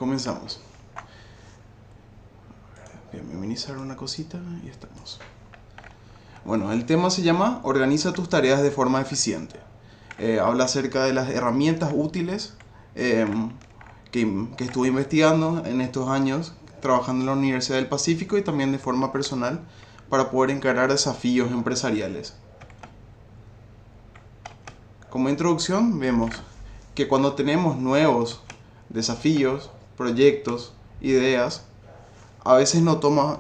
comenzamos. Voy a minimizar una cosita y estamos. Bueno, el tema se llama Organiza tus tareas de forma eficiente. Habla acerca de las herramientas útiles que estuve investigando en estos años, trabajando en la Universidad del Pacífico y también de forma personal para poder encarar desafíos empresariales. Como introducción, vemos que cuando tenemos nuevos desafíos, proyectos, ideas, a veces nos toma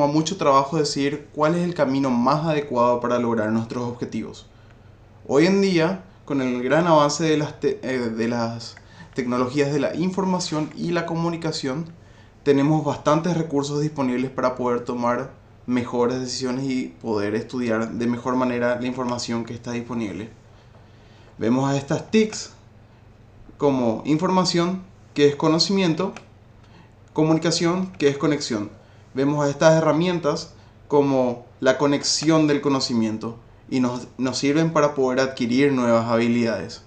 mucho trabajo decidir cuál es el camino más adecuado para lograr nuestros objetivos. Hoy en día, con el gran avance de las tecnologías de la información y la comunicación, tenemos bastantes recursos disponibles para poder tomar mejores decisiones y poder estudiar de mejor manera la información que está disponible. Vemos a estas TICs como información, que es conocimiento, comunicación, que es conexión. Vemos a estas herramientas como la conexión del conocimiento y nos sirven para poder adquirir nuevas habilidades.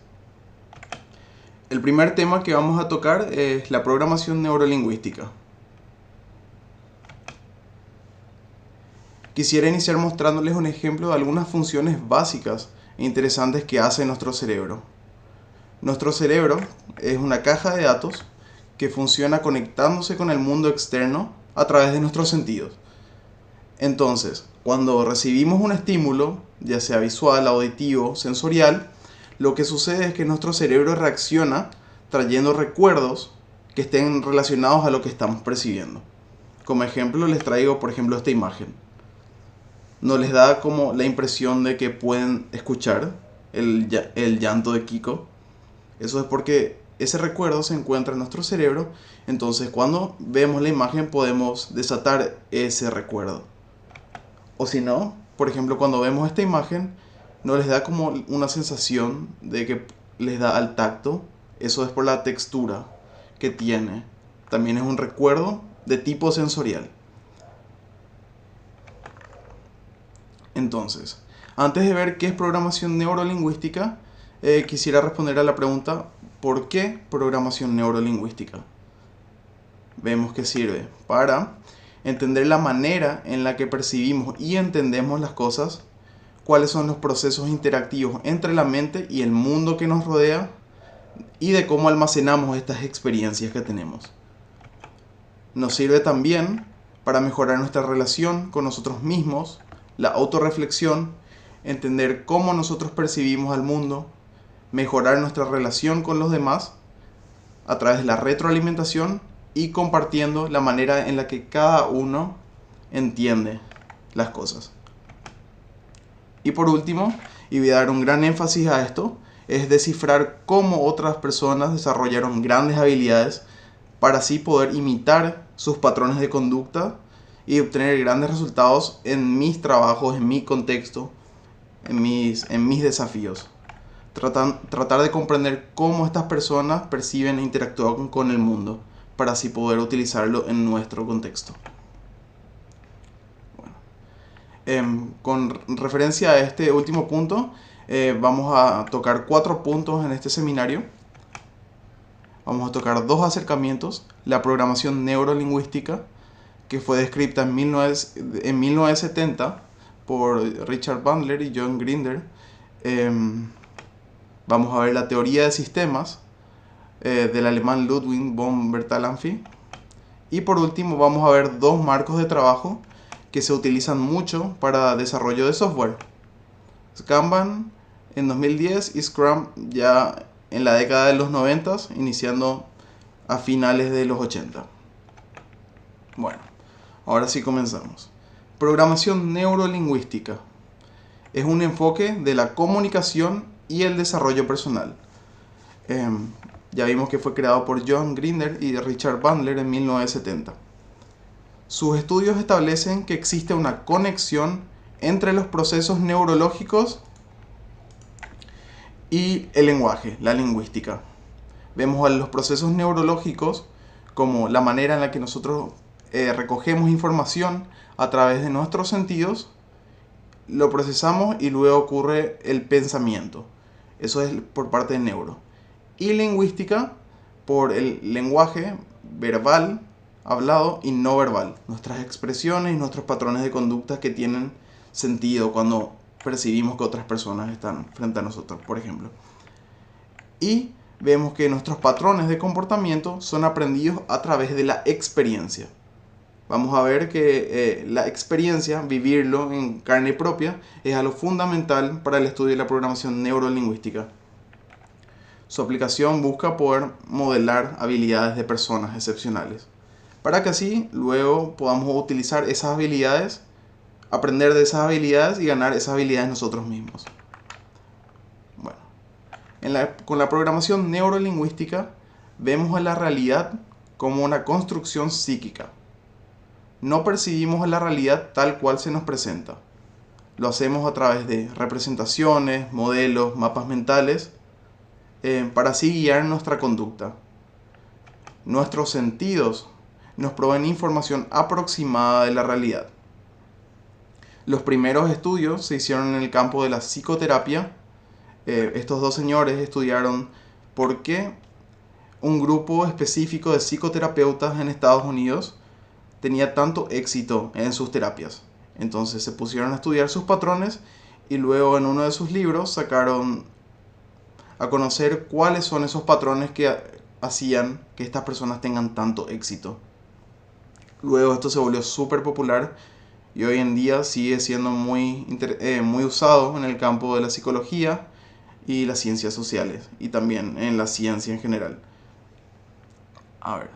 El primer tema que vamos a tocar es la programación neurolingüística. Quisiera iniciar mostrándoles un ejemplo de algunas funciones básicas e interesantes que hace nuestro cerebro. Nuestro cerebro es una caja de datos que funciona conectándose con el mundo externo a través de nuestros sentidos. Entonces, cuando recibimos un estímulo, ya sea visual, auditivo, sensorial, lo que sucede es que nuestro cerebro reacciona trayendo recuerdos que estén relacionados a lo que estamos percibiendo. Como ejemplo, les traigo, por ejemplo, esta imagen. ¿No les da como la impresión de que pueden escuchar el llanto de Kiko? Eso es porque ese recuerdo se encuentra en nuestro cerebro, entonces cuando vemos la imagen podemos desatar ese recuerdo. O si no, por ejemplo, cuando vemos esta imagen, no les da como una sensación de que les da al tacto. Eso es por la textura que tiene. También es un recuerdo de tipo sensorial. Entonces, antes de ver qué es programación neurolingüística, quisiera responder a la pregunta, ¿por qué programación neurolingüística? Vemos que sirve para entender la manera en la que percibimos y entendemos las cosas, cuáles son los procesos interactivos entre la mente y el mundo que nos rodea y de cómo almacenamos estas experiencias que tenemos. Nos sirve también para mejorar nuestra relación con nosotros mismos, la autorreflexión, entender cómo nosotros percibimos al mundo, mejorar nuestra relación con los demás a través de la retroalimentación y compartiendo la manera en la que cada uno entiende las cosas. Y por último, y voy a dar un gran énfasis a esto, es descifrar cómo otras personas desarrollaron grandes habilidades para así poder imitar sus patrones de conducta y obtener grandes resultados en mis trabajos, en mi contexto, en mis desafíos. Tratar de comprender cómo estas personas perciben e interactúan con el mundo para así poder utilizarlo en nuestro contexto. Bueno, con referencia a este último punto, vamos a tocar 4 puntos en este seminario. Vamos a tocar 2 acercamientos: la programación neurolingüística, que fue descrita en 1970 por Richard Bandler y John Grinder. Vamos a ver la teoría de sistemas del alemán Ludwig von Bertalanffy. Y por último vamos a ver 2 marcos de trabajo que se utilizan mucho para desarrollo de software: Kanban en 2010 y Scrum ya en la década de los 90, iniciando a finales de los 80. Bueno, ahora sí comenzamos. Programación neurolingüística es un enfoque de la comunicación y el desarrollo personal. Ya vimos que fue creado por John Grinder y Richard Bandler en 1970. Sus estudios establecen que existe una conexión entre los procesos neurológicos y el lenguaje, la lingüística. Vemos a los procesos neurológicos como la manera en la que nosotros recogemos información a través de nuestros sentidos, lo procesamos y luego ocurre el pensamiento. Eso es por parte del neuro. Y lingüística por el lenguaje verbal, hablado y no verbal, nuestras expresiones y nuestros patrones de conducta que tienen sentido cuando percibimos que otras personas están frente a nosotros, por ejemplo. Y vemos que nuestros patrones de comportamiento son aprendidos a través de la experiencia. Vamos a ver que la experiencia, vivirlo en carne propia, es algo fundamental para el estudio de la programación neurolingüística. Su aplicación busca poder modelar habilidades de personas excepcionales, para que así luego podamos utilizar esas habilidades, aprender de esas habilidades y ganar esas habilidades nosotros mismos. Bueno, con la programación neurolingüística vemos a la realidad como una construcción psíquica. No percibimos la realidad tal cual se nos presenta. Lo hacemos a través de representaciones, modelos, mapas mentales, para así guiar nuestra conducta. Nuestros sentidos nos proveen información aproximada de la realidad. Los primeros estudios se hicieron en el campo de la psicoterapia. Estos dos señores estudiaron por qué un grupo específico de psicoterapeutas en Estados Unidos tenía tanto éxito en sus terapias. Entonces se pusieron a estudiar sus patrones y luego en uno de sus libros sacaron a conocer cuáles son esos patrones que hacían que estas personas tengan tanto éxito. Luego esto se volvió súper popular y hoy en día sigue siendo muy usado en el campo de la psicología y las ciencias sociales y también en la ciencia en general. A ver.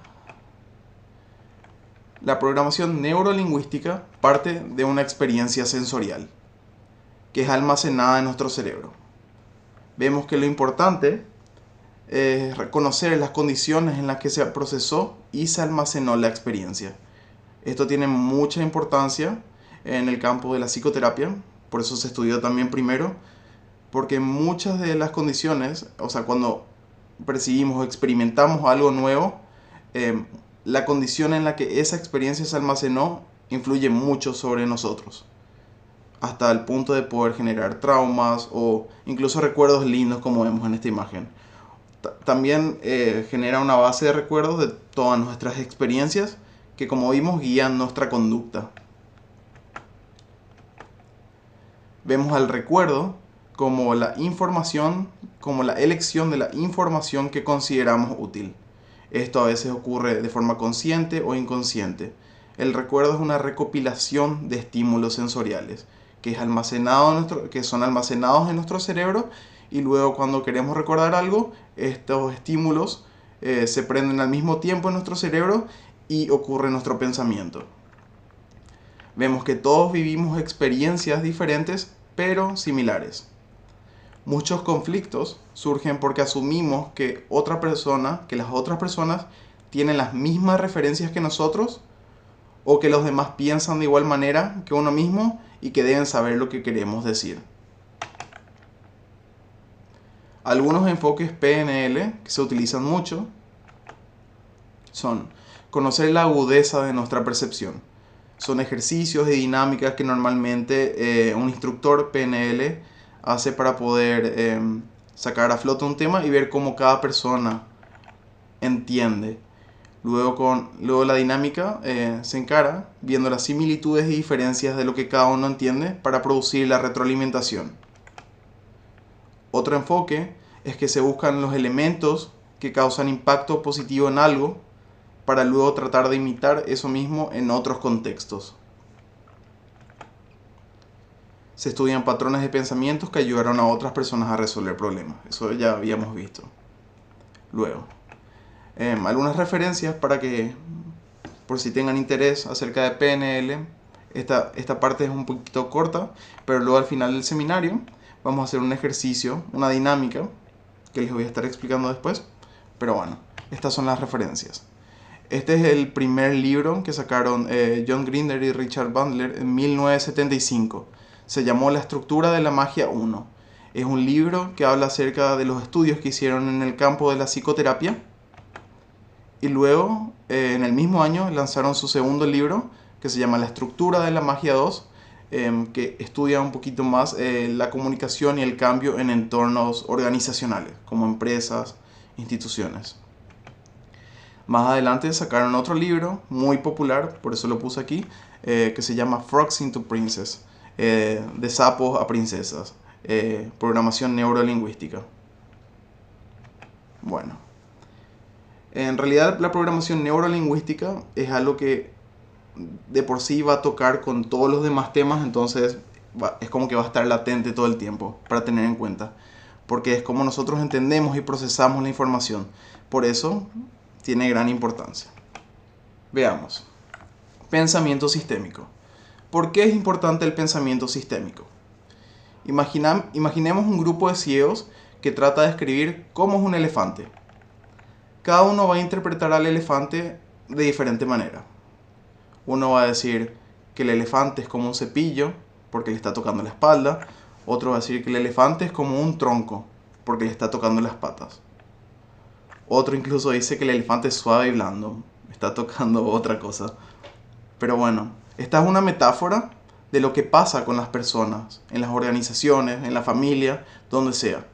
La programación neurolingüística parte de una experiencia sensorial que es almacenada en nuestro cerebro. Vemos que lo importante es reconocer las condiciones en las que se procesó y se almacenó la experiencia. Esto tiene mucha importancia en el campo de la psicoterapia, por eso se estudió también primero, porque muchas de las condiciones, o sea, cuando percibimos o experimentamos algo nuevo, la condición en la que esa experiencia se almacenó influye mucho sobre nosotros, hasta el punto de poder generar traumas o incluso recuerdos lindos como vemos en esta imagen. También genera una base de recuerdos de todas nuestras experiencias que, como vimos, guían nuestra conducta. Vemos al recuerdo como la información, como la elección de la información que consideramos útil. Esto a veces ocurre de forma consciente o inconsciente. El recuerdo es una recopilación de estímulos sensoriales que son almacenados en nuestro cerebro y luego cuando queremos recordar algo, estos estímulos se prenden al mismo tiempo en nuestro cerebro y ocurre nuestro pensamiento. Vemos que todos vivimos experiencias diferentes pero similares. Muchos conflictos surgen porque asumimos que las otras personas tienen las mismas referencias que nosotros o que los demás piensan de igual manera que uno mismo y que deben saber lo que queremos decir. Algunos enfoques PNL que se utilizan mucho son conocer la agudeza de nuestra percepción. Son ejercicios y dinámicas que normalmente un instructor PNL hace para poder sacar a flote un tema y ver cómo cada persona entiende. Luego la dinámica se encara viendo las similitudes y diferencias de lo que cada uno entiende para producir la retroalimentación. Otro enfoque es que se buscan los elementos que causan impacto positivo en algo para luego tratar de imitar eso mismo en otros contextos. Se estudian patrones de pensamientos que ayudaron a otras personas a resolver problemas. Eso ya habíamos visto. Luego, algunas referencias para que, por si tengan interés acerca de PNL, esta parte es un poquito corta, pero luego al final del seminario vamos a hacer un ejercicio, una dinámica, que les voy a estar explicando después. Pero bueno, estas son las referencias. Este es el primer libro que sacaron John Grinder y Richard Bandler en 1975. Se llamó La estructura de la magia 1. Es un libro que habla acerca de los estudios que hicieron en el campo de la psicoterapia. Y luego, en el mismo año, lanzaron su segundo libro, que se llama La estructura de la magia 2, que estudia un poquito más la comunicación y el cambio en entornos organizacionales, como empresas, instituciones. Más adelante sacaron otro libro muy popular, por eso lo puse aquí, que se llama Frogs into Princess, de sapos a princesas, programación neurolingüística. Bueno, en realidad la programación neurolingüística es algo que de por sí va a tocar con todos los demás temas, entonces es como que va a estar latente todo el tiempo para tener en cuenta, porque es como nosotros entendemos y procesamos la información. Por eso tiene gran importancia. Veamos. Pensamiento sistémico. ¿Por qué es importante el pensamiento sistémico? Imaginemos un grupo de ciegos que trata de describir cómo es un elefante. Cada uno va a interpretar al elefante de diferente manera. Uno va a decir que el elefante es como un cepillo porque le está tocando la espalda. Otro va a decir que el elefante es como un tronco porque le está tocando las patas. Otro incluso dice que el elefante es suave y blando, está tocando otra cosa. Pero bueno, esta es una metáfora de lo que pasa con las personas, en las organizaciones, en la familia, donde sea.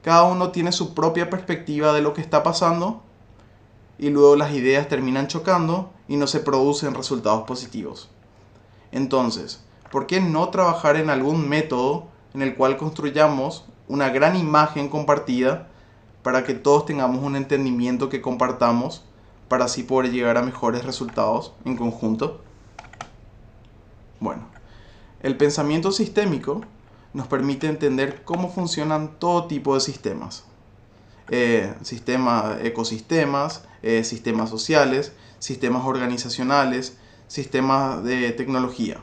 Cada uno tiene su propia perspectiva de lo que está pasando y luego las ideas terminan chocando y no se producen resultados positivos. Entonces, ¿por qué no trabajar en algún método en el cual construyamos una gran imagen compartida para que todos tengamos un entendimiento que compartamos para así poder llegar a mejores resultados en conjunto? Bueno, el pensamiento sistémico nos permite entender cómo funcionan todo tipo de sistemas. Ecosistemas, sistemas sociales, sistemas organizacionales, sistemas de tecnología.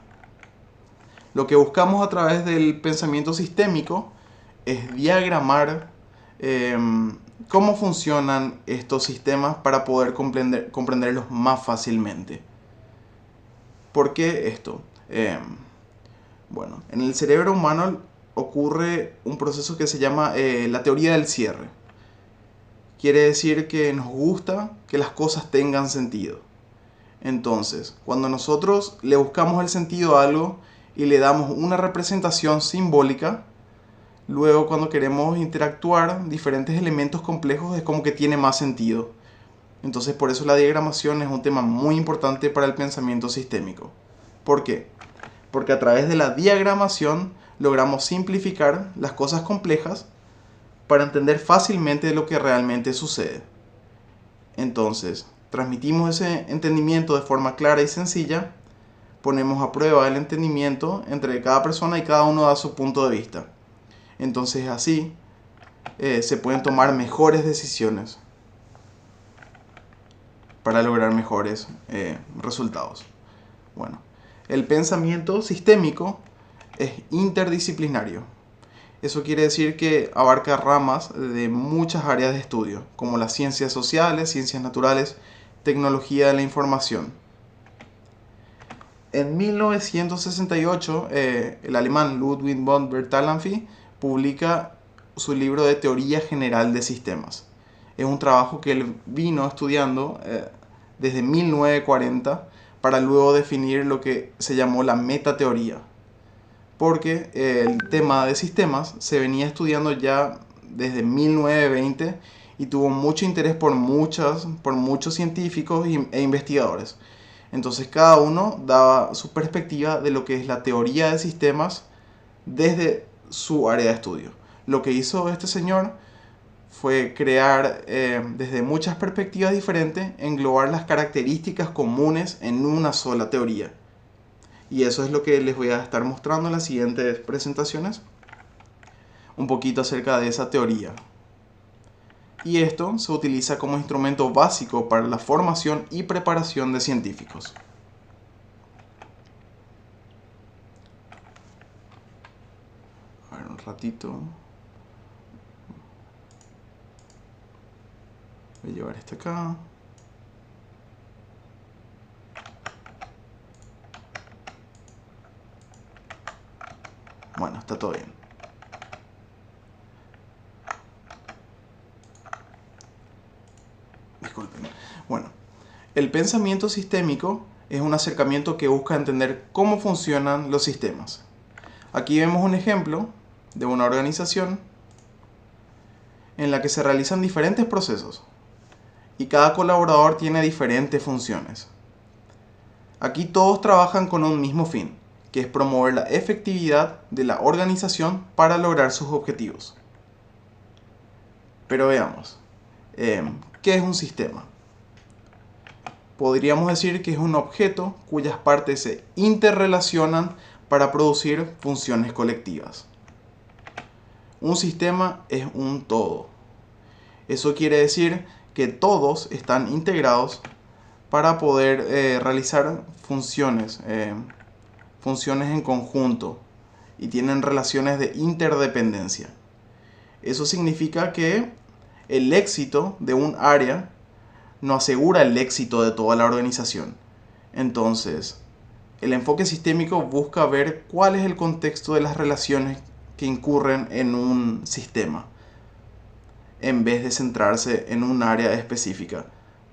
Lo que buscamos a través del pensamiento sistémico es diagramar cómo funcionan estos sistemas para poder comprenderlos más fácilmente. ¿Por qué esto? Bueno, en el cerebro humano ocurre un proceso que se llama la teoría del cierre. Quiere decir que nos gusta que las cosas tengan sentido. Entonces, cuando nosotros le buscamos el sentido a algo y le damos una representación simbólica, luego cuando queremos interactuar diferentes elementos complejos es como que tiene más sentido. Entonces por eso la diagramación es un tema muy importante para el pensamiento sistémico. ¿Por qué? Porque a través de la diagramación logramos simplificar las cosas complejas para entender fácilmente lo que realmente sucede. Entonces, transmitimos ese entendimiento de forma clara y sencilla, ponemos a prueba el entendimiento entre cada persona y cada uno da su punto de vista. Entonces así se pueden tomar mejores decisiones para lograr mejores resultados. Bueno, el pensamiento sistémico es interdisciplinario. Eso quiere decir que abarca ramas de muchas áreas de estudio, como las ciencias sociales, ciencias naturales, tecnología de la información. En 1968, el alemán Ludwig von Bertalanffy publica su libro de Teoría General de Sistemas. Es un trabajo que él vino estudiando desde 1940 para luego definir lo que se llamó la metateoría. Porque el tema de sistemas se venía estudiando ya desde 1920 y tuvo mucho interés por muchos científicos e investigadores. Entonces cada uno daba su perspectiva de lo que es la teoría de sistemas desde su área de estudio. Lo que hizo este señor fue crear desde muchas perspectivas diferentes, englobar las características comunes en una sola teoría. Y eso es lo que les voy a estar mostrando en las siguientes presentaciones, un poquito acerca de esa teoría. Y esto se utiliza como instrumento básico para la formación y preparación de científicos. A ver, un ratito. Voy a llevar este acá. Bueno, está todo bien. Disculpen. Bueno, el pensamiento sistémico es un acercamiento que busca entender cómo funcionan los sistemas. Aquí vemos un ejemplo de una organización en la que se realizan diferentes procesos. y cada colaborador tiene diferentes funciones. Aquí todos trabajan con un mismo fin, que es promover la efectividad de la organización para lograr sus objetivos. Pero veamos, ¿qué es un sistema? Podríamos decir que es un objeto cuyas partes se interrelacionan para producir funciones colectivas. Un sistema es un todo. Eso quiere decir que todos están integrados para poder realizar funciones en conjunto y tienen relaciones de interdependencia. Eso significa que el éxito de un área no asegura el éxito de toda la organización. Entonces, el enfoque sistémico busca ver cuál es el contexto de las relaciones que incurren en un sistema, en vez de centrarse en un área específica,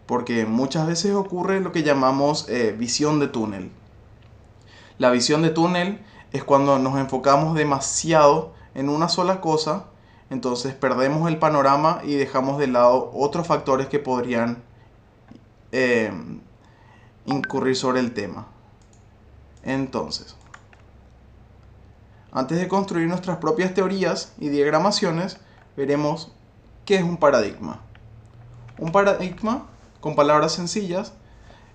porque muchas veces ocurre lo que llamamos visión de túnel. La visión de túnel es cuando nos enfocamos demasiado en una sola cosa, entonces perdemos el panorama y dejamos de lado otros factores que podrían incurrir sobre el tema. Entonces, antes de construir nuestras propias teorías y diagramaciones, veremos qué es un paradigma. Un paradigma, con palabras sencillas,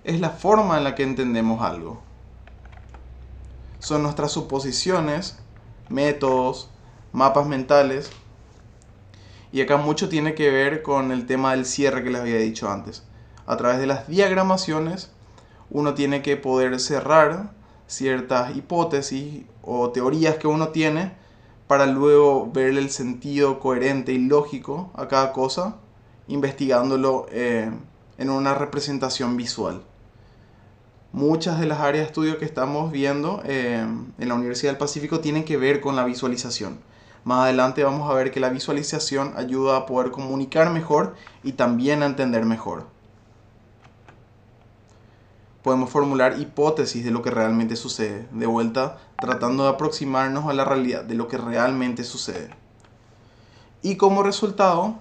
es la forma en la que entendemos algo. Son nuestras suposiciones, métodos, mapas mentales. Y acá mucho tiene que ver con el tema del cierre que les había dicho antes. A través de las diagramaciones, uno tiene que poder cerrar ciertas hipótesis o teorías que uno tiene para luego ver el sentido coherente y lógico a cada cosa, investigándolo en una representación visual. Muchas de las áreas de estudio que estamos viendo en la Universidad del Pacífico tienen que ver con la visualización. Más adelante vamos a ver que la visualización ayuda a poder comunicar mejor y también a entender mejor. Podemos formular hipótesis de lo que realmente sucede, de vuelta tratando de aproximarnos a la realidad de lo que realmente sucede. Y como resultado,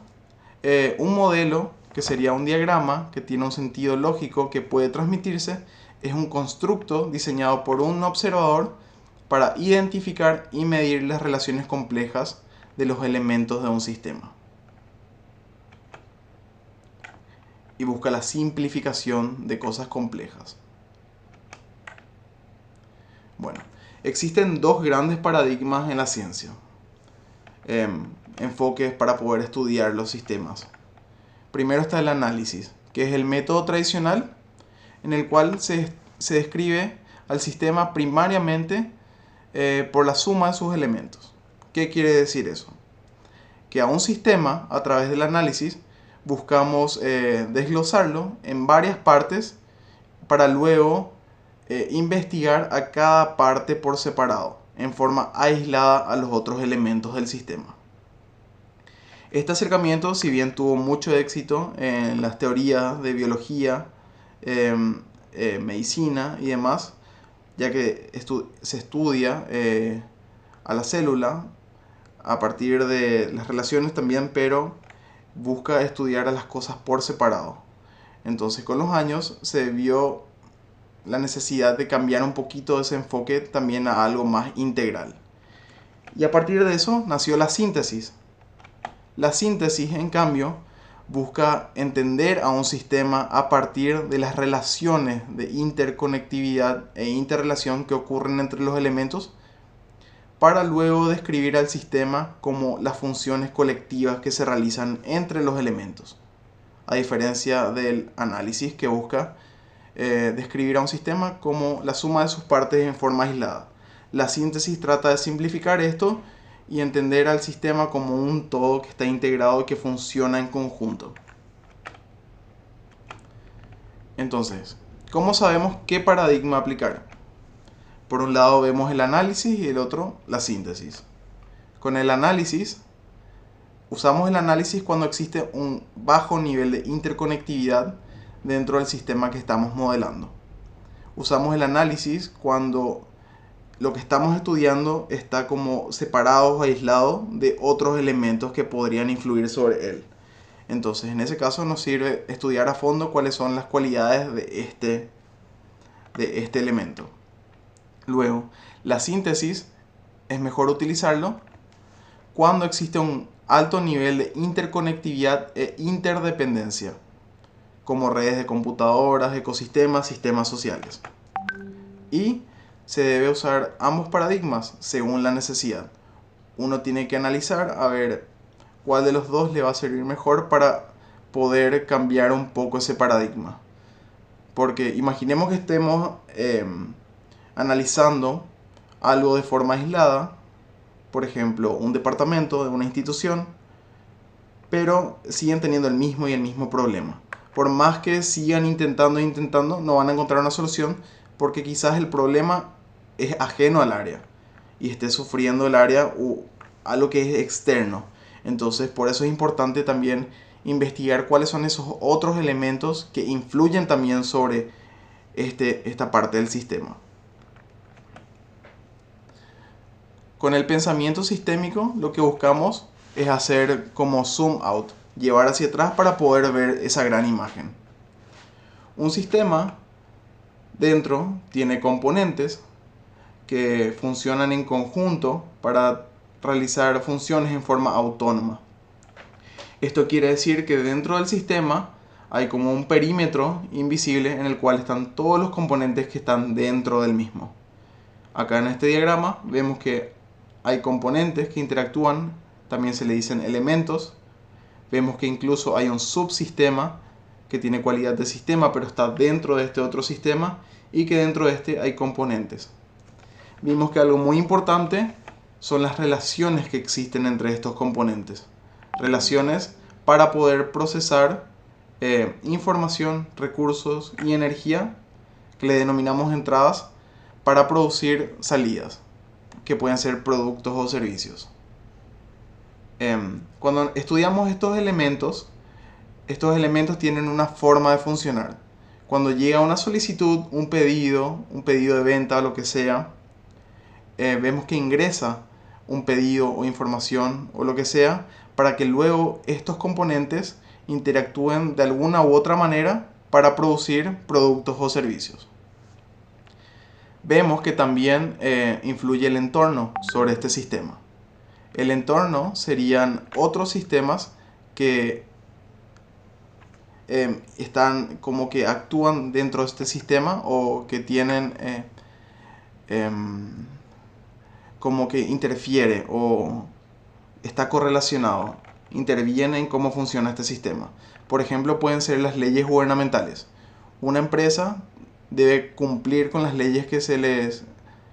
un modelo, que sería un diagrama que tiene un sentido lógico que puede transmitirse, es un constructo diseñado por un observador para identificar y medir las relaciones complejas de los elementos de un sistema. Y busca la simplificación de cosas complejas. Bueno, existen dos grandes paradigmas en la ciencia. Enfoques para poder estudiar los sistemas. Primero está el análisis, que es el método tradicional en el cual se describe al sistema primariamente por la suma de sus elementos. ¿Qué quiere decir eso? Que a un sistema, a través del análisis, buscamos desglosarlo en varias partes para luego investigar a cada parte por separado, en forma aislada a los otros elementos del sistema. Este acercamiento, si bien tuvo mucho éxito en las teorías de biología, medicina y demás, ya que se estudia a la célula a partir de las relaciones también, pero busca estudiar a las cosas por separado. Entonces, con los años se vio la necesidad de cambiar un poquito ese enfoque también a algo más integral. Y a partir de eso nació la síntesis. La síntesis, en cambio, busca entender a un sistema a partir de las relaciones de interconectividad e interrelación que ocurren entre los elementos, para luego describir al sistema como las funciones colectivas que se realizan entre los elementos, a diferencia del análisis que busca describir a un sistema como la suma de sus partes en forma aislada. La síntesis trata de simplificar esto y entender al sistema como un todo que está integrado y que funciona en conjunto. Entonces, ¿cómo sabemos qué paradigma aplicar? Por un lado vemos el análisis y el otro la síntesis. Con el análisis, usamos el análisis cuando existe un bajo nivel de interconectividad dentro del sistema que estamos modelando. Usamos el análisis cuando lo que estamos estudiando está como separado o aislado de otros elementos que podrían influir sobre él. Entonces, en ese caso nos sirve estudiar a fondo cuáles son las cualidades de este elemento. Luego, la síntesis es mejor utilizarlo cuando existe un alto nivel de interconectividad e interdependencia, como redes de computadoras, ecosistemas, sistemas sociales. Y se debe usar ambos paradigmas según la necesidad. Uno tiene que analizar a ver cuál de los dos le va a servir mejor para poder cambiar un poco ese paradigma. Porque imaginemos que estemos analizando algo de forma aislada, por ejemplo, un departamento de una institución, pero siguen teniendo el mismo problema. Por más que sigan intentando, no van a encontrar una solución porque quizás el problema es ajeno al área y esté sufriendo el área algo que es externo. Entonces, por eso es importante también investigar cuáles son esos otros elementos que influyen también sobre esta parte del sistema. Con el pensamiento sistémico lo que buscamos es hacer como zoom out, llevar hacia atrás para poder ver esa gran imagen. Un sistema dentro tiene componentes que funcionan en conjunto para realizar funciones en forma autónoma. Esto quiere decir que dentro del sistema hay como un perímetro invisible en el cual están todos los componentes que están dentro del mismo. Acá en este diagrama vemos que hay componentes que interactúan, también se le dicen elementos. Vemos que incluso hay un subsistema que tiene cualidad de sistema pero está dentro de este otro sistema y que dentro de este hay componentes. Vimos que algo muy importante son las relaciones que existen entre estos componentes. Relaciones para poder procesar información, recursos y energía que le denominamos entradas para producir salidas, que pueden ser productos o servicios. Cuando estudiamos estos elementos tienen una forma de funcionar. Cuando llega una solicitud, un pedido de venta o lo que sea, vemos que ingresa un pedido o información o lo que sea para que luego estos componentes interactúen de alguna u otra manera para producir productos o servicios. Vemos que también influye el entorno sobre este sistema. El entorno serían otros sistemas que están como que actúan dentro de este sistema o que tienen como que interfiere o está correlacionado, interviene en cómo funciona este sistema. Por ejemplo, pueden ser las leyes gubernamentales. Una empresa debe cumplir con las leyes que se les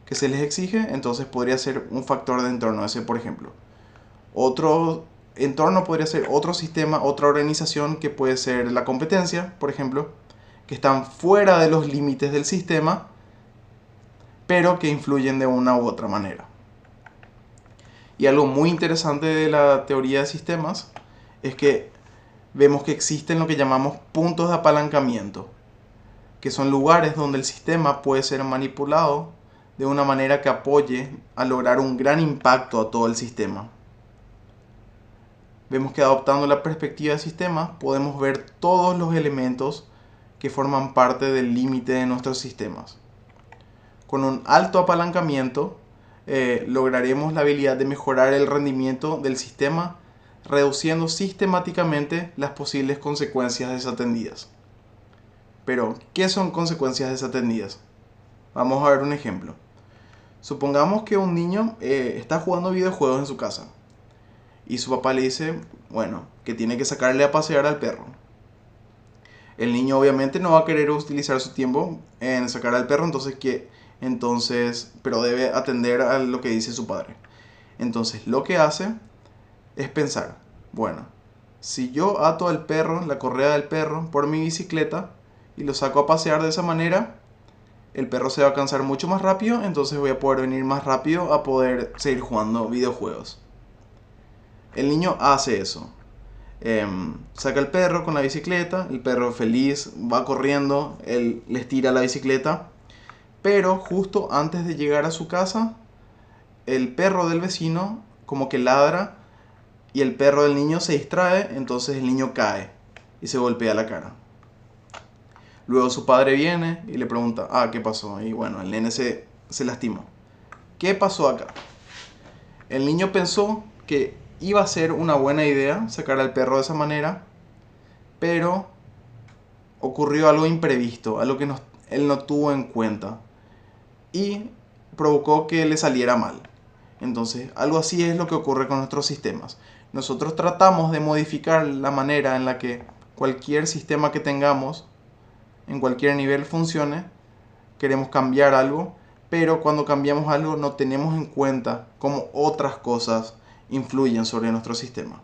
exige, entonces podría ser un factor de entorno ese, por ejemplo. Otro entorno podría ser otro sistema, otra organización que puede ser la competencia, por ejemplo, que están fuera de los límites del sistema, pero que influyen de una u otra manera. Y algo muy interesante de la teoría de sistemas es que vemos que existen lo que llamamos puntos de apalancamiento, que son lugares donde el sistema puede ser manipulado de una manera que apoye a lograr un gran impacto a todo el sistema. Vemos que adoptando la perspectiva de sistemas podemos ver todos los elementos que forman parte del límite de nuestros sistemas. Con un alto apalancamiento lograremos la habilidad de mejorar el rendimiento del sistema, reduciendo sistemáticamente las posibles consecuencias desatendidas. Pero, ¿qué son consecuencias desatendidas? Vamos a ver un ejemplo. Supongamos que un niño está jugando videojuegos en su casa y su papá le dice, bueno, que tiene que sacarle a pasear al perro. El niño obviamente no va a querer utilizar su tiempo en sacar al perro, pero debe atender a lo que dice su padre. Entonces, lo que hace es pensar, bueno, si yo ato al perro, la correa del perro, por mi bicicleta y lo saco a pasear de esa manera, el perro se va a cansar mucho más rápido, entonces voy a poder venir más rápido a poder seguir jugando videojuegos. El niño hace eso. Saca el perro con la bicicleta, el perro feliz va corriendo, él les tira la bicicleta, pero justo antes de llegar a su casa, el perro del vecino como que ladra y el perro del niño se distrae, entonces el niño cae y se golpea la cara. Luego su padre viene y le pregunta, ¿qué pasó? Y bueno, el nene se lastimó. ¿Qué pasó acá? El niño pensó que iba a ser una buena idea sacar al perro de esa manera, pero ocurrió algo imprevisto, algo que él no tuvo en cuenta y provocó que le saliera mal. Entonces, algo así es lo que ocurre con nuestros sistemas. Nosotros tratamos de modificar la manera en la que cualquier sistema que tengamos, en cualquier nivel, funcione. Queremos cambiar algo, pero cuando cambiamos algo no tenemos en cuenta cómo otras cosas influyen sobre nuestro sistema.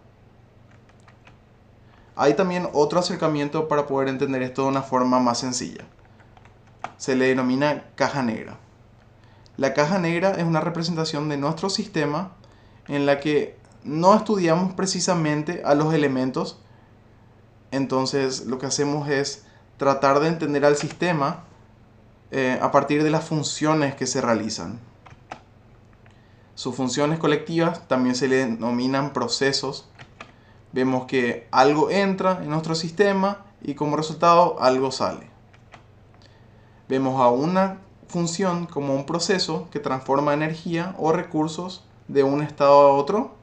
Hay también otro acercamiento para poder entender esto de una forma más sencilla. Se le denomina caja negra. La caja negra es una representación de nuestro sistema en la que no estudiamos precisamente a los elementos. Entonces lo que hacemos es tratar de entender al sistema a partir de las funciones que se realizan. Sus funciones colectivas también se le denominan procesos. Vemos que algo entra en nuestro sistema y como resultado algo sale. Vemos a una función como un proceso que transforma energía o recursos de un estado a otro.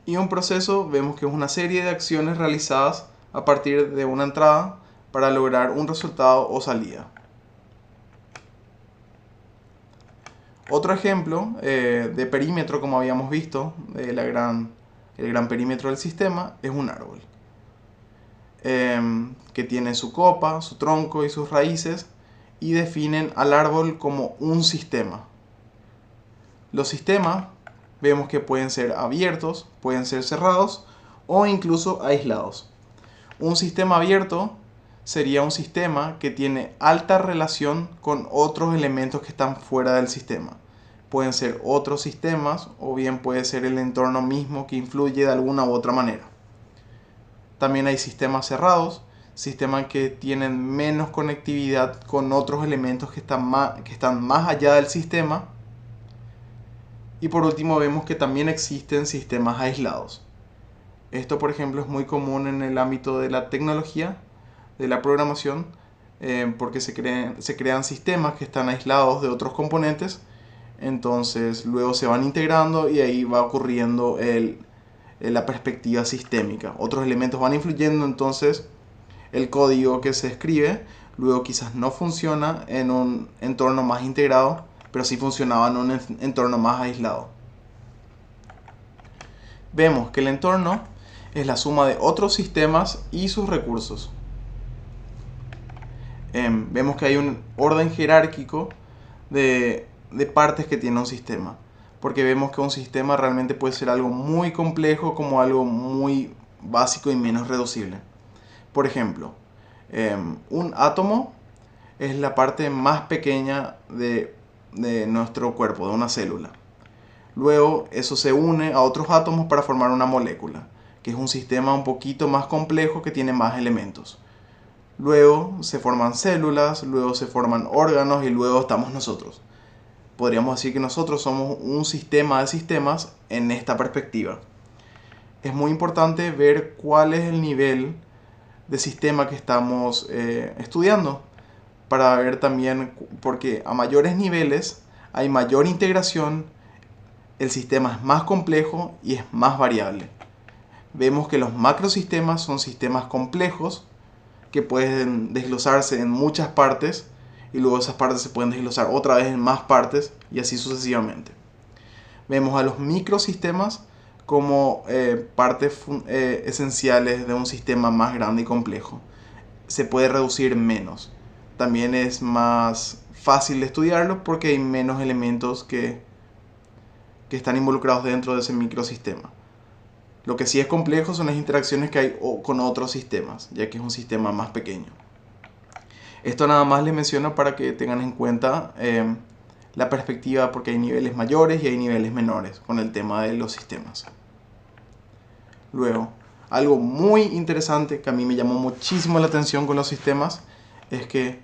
Y un proceso vemos que es una serie de acciones realizadas a partir de una entrada para lograr un resultado o salida. Otro ejemplo de perímetro, como habíamos visto, el gran perímetro del sistema, es un árbol. Que tiene su copa, su tronco y sus raíces y definen al árbol como un sistema. Los sistemas vemos que pueden ser abiertos, pueden ser cerrados o incluso aislados. Un sistema abierto sería un sistema que tiene alta relación con otros elementos que están fuera del sistema. Pueden ser otros sistemas o bien puede ser el entorno mismo que influye de alguna u otra manera. También hay sistemas cerrados, sistemas que tienen menos conectividad con otros elementos que están más allá del sistema. Y por último vemos que también existen sistemas aislados. Esto, por ejemplo, es muy común en el ámbito de la tecnología, de la programación, porque se crean sistemas que están aislados de otros componentes, entonces luego se van integrando y ahí va ocurriendo la perspectiva sistémica. Otros elementos van influyendo, entonces el código que se escribe luego quizás no funciona en un entorno más integrado, pero sí funcionaba en un entorno más aislado. Vemos que el entorno es la suma de otros sistemas y sus recursos. Vemos que hay un orden jerárquico de partes que tiene un sistema, porque vemos que un sistema realmente puede ser algo muy complejo como algo muy básico y menos reducible. Por ejemplo, un átomo es la parte más pequeña de nuestro cuerpo, de una célula. Luego eso se une a otros átomos para formar una molécula, que es un sistema un poquito más complejo que tiene más elementos. Luego se forman células, luego se forman órganos y luego estamos nosotros. Podríamos decir que nosotros somos un sistema de sistemas en esta perspectiva. Es muy importante ver cuál es el nivel de sistema que estamos estudiando, para ver también, porque a mayores niveles hay mayor integración, el sistema es más complejo y es más variable. Vemos que los macrosistemas son sistemas complejos que pueden desglosarse en muchas partes y luego esas partes se pueden desglosar otra vez en más partes y así sucesivamente. Vemos a los microsistemas como partes esenciales de un sistema más grande y complejo. Se puede reducir menos. También es más fácil de estudiarlo porque hay menos elementos que están involucrados dentro de ese microsistema. Lo que sí es complejo son las interacciones que hay con otros sistemas, ya que es un sistema más pequeño. Esto nada más les menciono para que tengan en cuenta la perspectiva, porque hay niveles mayores y hay niveles menores con el tema de los sistemas. Luego, algo muy interesante que a mí me llamó muchísimo la atención con los sistemas es que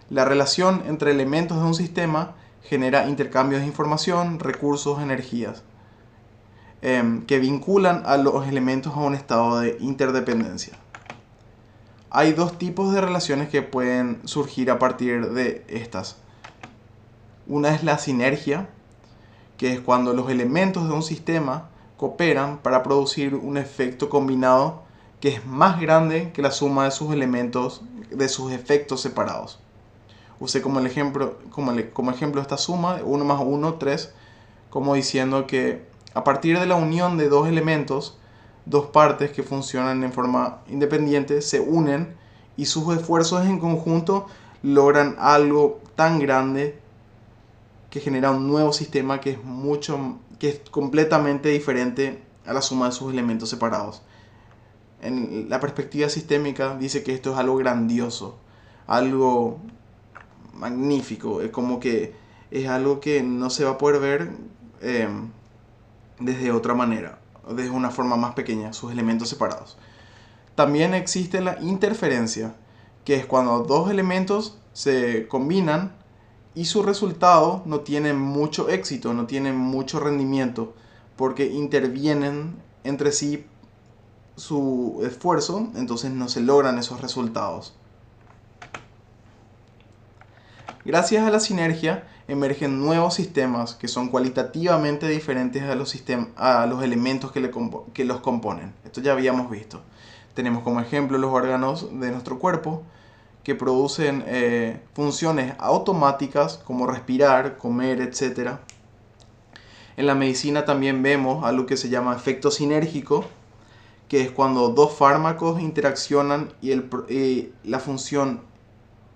la relación entre elementos de un sistema genera intercambios de información, recursos, energías. que vinculan a los elementos a un estado de interdependencia. Hay dos tipos de relaciones que pueden surgir a partir de estas. Una es la sinergia, que es cuando los elementos de un sistema cooperan para producir un efecto combinado que es más grande que la suma de sus elementos, de sus efectos separados. Usé como ejemplo esta suma de 1 más 1, 3, como diciendo que a partir de la unión de dos elementos, dos partes que funcionan en forma independiente se unen y sus esfuerzos en conjunto logran algo tan grande que genera un nuevo sistema que es completamente diferente a la suma de sus elementos separados. En la perspectiva sistémica dice que esto es algo grandioso, algo magnífico, es como que es algo que no se va a poder ver desde otra manera, desde una forma más pequeña, sus elementos separados. También existe la interferencia, que es cuando dos elementos se combinan y su resultado no tiene mucho éxito, no tiene mucho rendimiento, porque intervienen entre sí su esfuerzo, entonces no se logran esos resultados. Gracias a la sinergia emergen nuevos sistemas que son cualitativamente diferentes a los elementos que los componen. Esto ya habíamos visto. Tenemos como ejemplo los órganos de nuestro cuerpo que producen funciones automáticas como respirar, comer, etc. En la medicina también vemos algo que se llama efecto sinérgico, que es cuando dos fármacos interaccionan y la función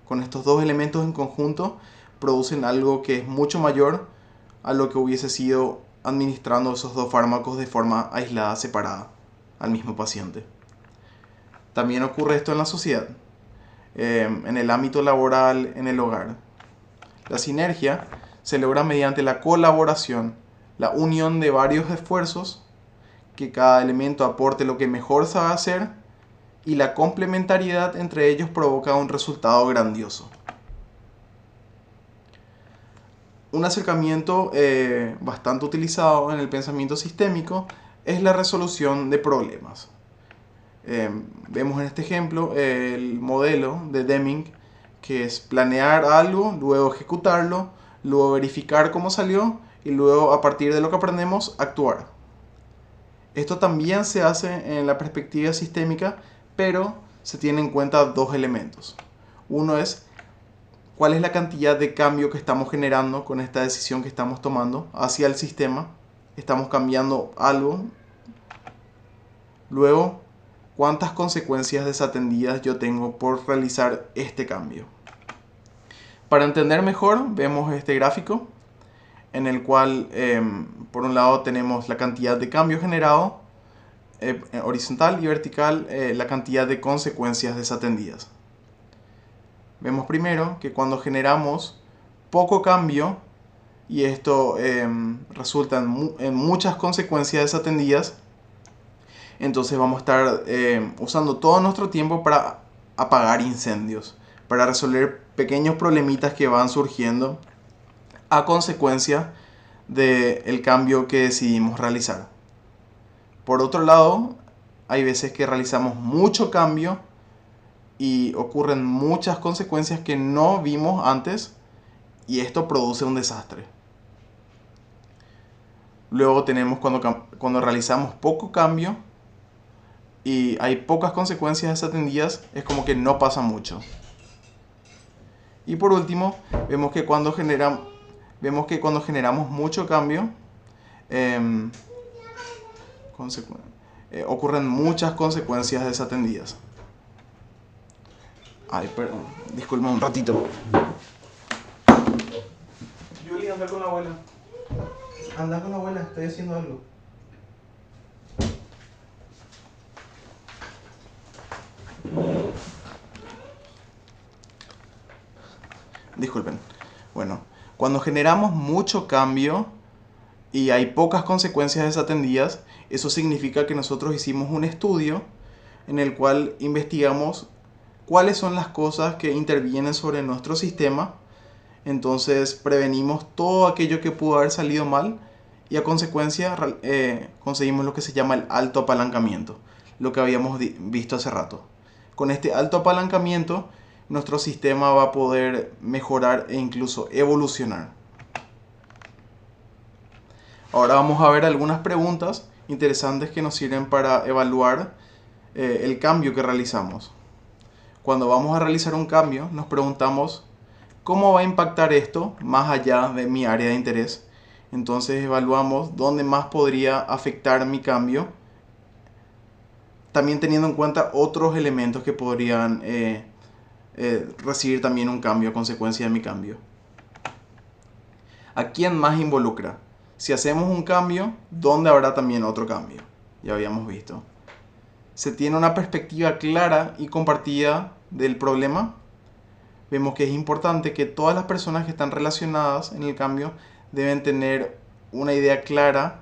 con estos dos elementos en conjunto producen algo que es mucho mayor a lo que hubiese sido administrando esos dos fármacos de forma aislada, separada al mismo paciente. También ocurre esto en la sociedad, en el ámbito laboral, en el hogar. La sinergia se logra mediante la colaboración, la unión de varios esfuerzos, que cada elemento aporte lo que mejor sabe hacer y la complementariedad entre ellos provoca un resultado grandioso. Un acercamiento bastante utilizado en el pensamiento sistémico es la resolución de problemas. Vemos en este ejemplo el modelo de Deming, que es planear algo, luego ejecutarlo, luego verificar cómo salió y luego a partir de lo que aprendemos actuar. Esto también se hace en la perspectiva sistémica, pero se tienen en cuenta dos elementos. Uno es cuál es la cantidad de cambio que estamos generando con esta decisión que estamos tomando hacia el sistema. Estamos cambiando algo. Luego, cuántas consecuencias desatendidas yo tengo por realizar este cambio. Para entender mejor, vemos este gráfico en el cual por un lado tenemos la cantidad de cambio generado horizontal y vertical la cantidad de consecuencias desatendidas. Vemos primero que cuando generamos poco cambio y esto resulta en muchas consecuencias desatendidas, entonces vamos a estar usando todo nuestro tiempo para apagar incendios, para resolver pequeños problemitas que van surgiendo a consecuencia del cambio que decidimos realizar. Por otro lado, hay veces que realizamos mucho cambio y ocurren muchas consecuencias que no vimos antes y esto produce un desastre. Luego tenemos cuando realizamos poco cambio y hay pocas consecuencias desatendidas, es como que no pasa mucho. Y por último, vemos que cuando generamos mucho cambio, ocurren muchas consecuencias desatendidas. Ay, perdón, disculpa un ratito. Yuli, anda con la abuela. Anda con la abuela, estoy haciendo algo. Disculpen. Bueno, cuando generamos mucho cambio y hay pocas consecuencias desatendidas, eso significa que nosotros hicimos un estudio en el cual investigamos cuáles son las cosas que intervienen sobre nuestro sistema. Entonces prevenimos todo aquello que pudo haber salido mal y a consecuencia conseguimos lo que se llama el alto apalancamiento, lo que habíamos visto hace rato. Con este alto apalancamiento, nuestro sistema va a poder mejorar e incluso evolucionar. Ahora vamos a ver algunas preguntas interesantes que nos sirven para evaluar el cambio que realizamos. Cuando vamos a realizar un cambio, nos preguntamos cómo va a impactar esto más allá de mi área de interés. Entonces evaluamos dónde más podría afectar mi cambio, también teniendo en cuenta otros elementos que podrían recibir también un cambio a consecuencia de mi cambio. ¿A quién más involucra? Si hacemos un cambio, ¿dónde habrá también otro cambio? Ya habíamos visto. ¿Se tiene una perspectiva clara y compartida del problema? Vemos que es importante que todas las personas que están relacionadas en el cambio deben tener una idea clara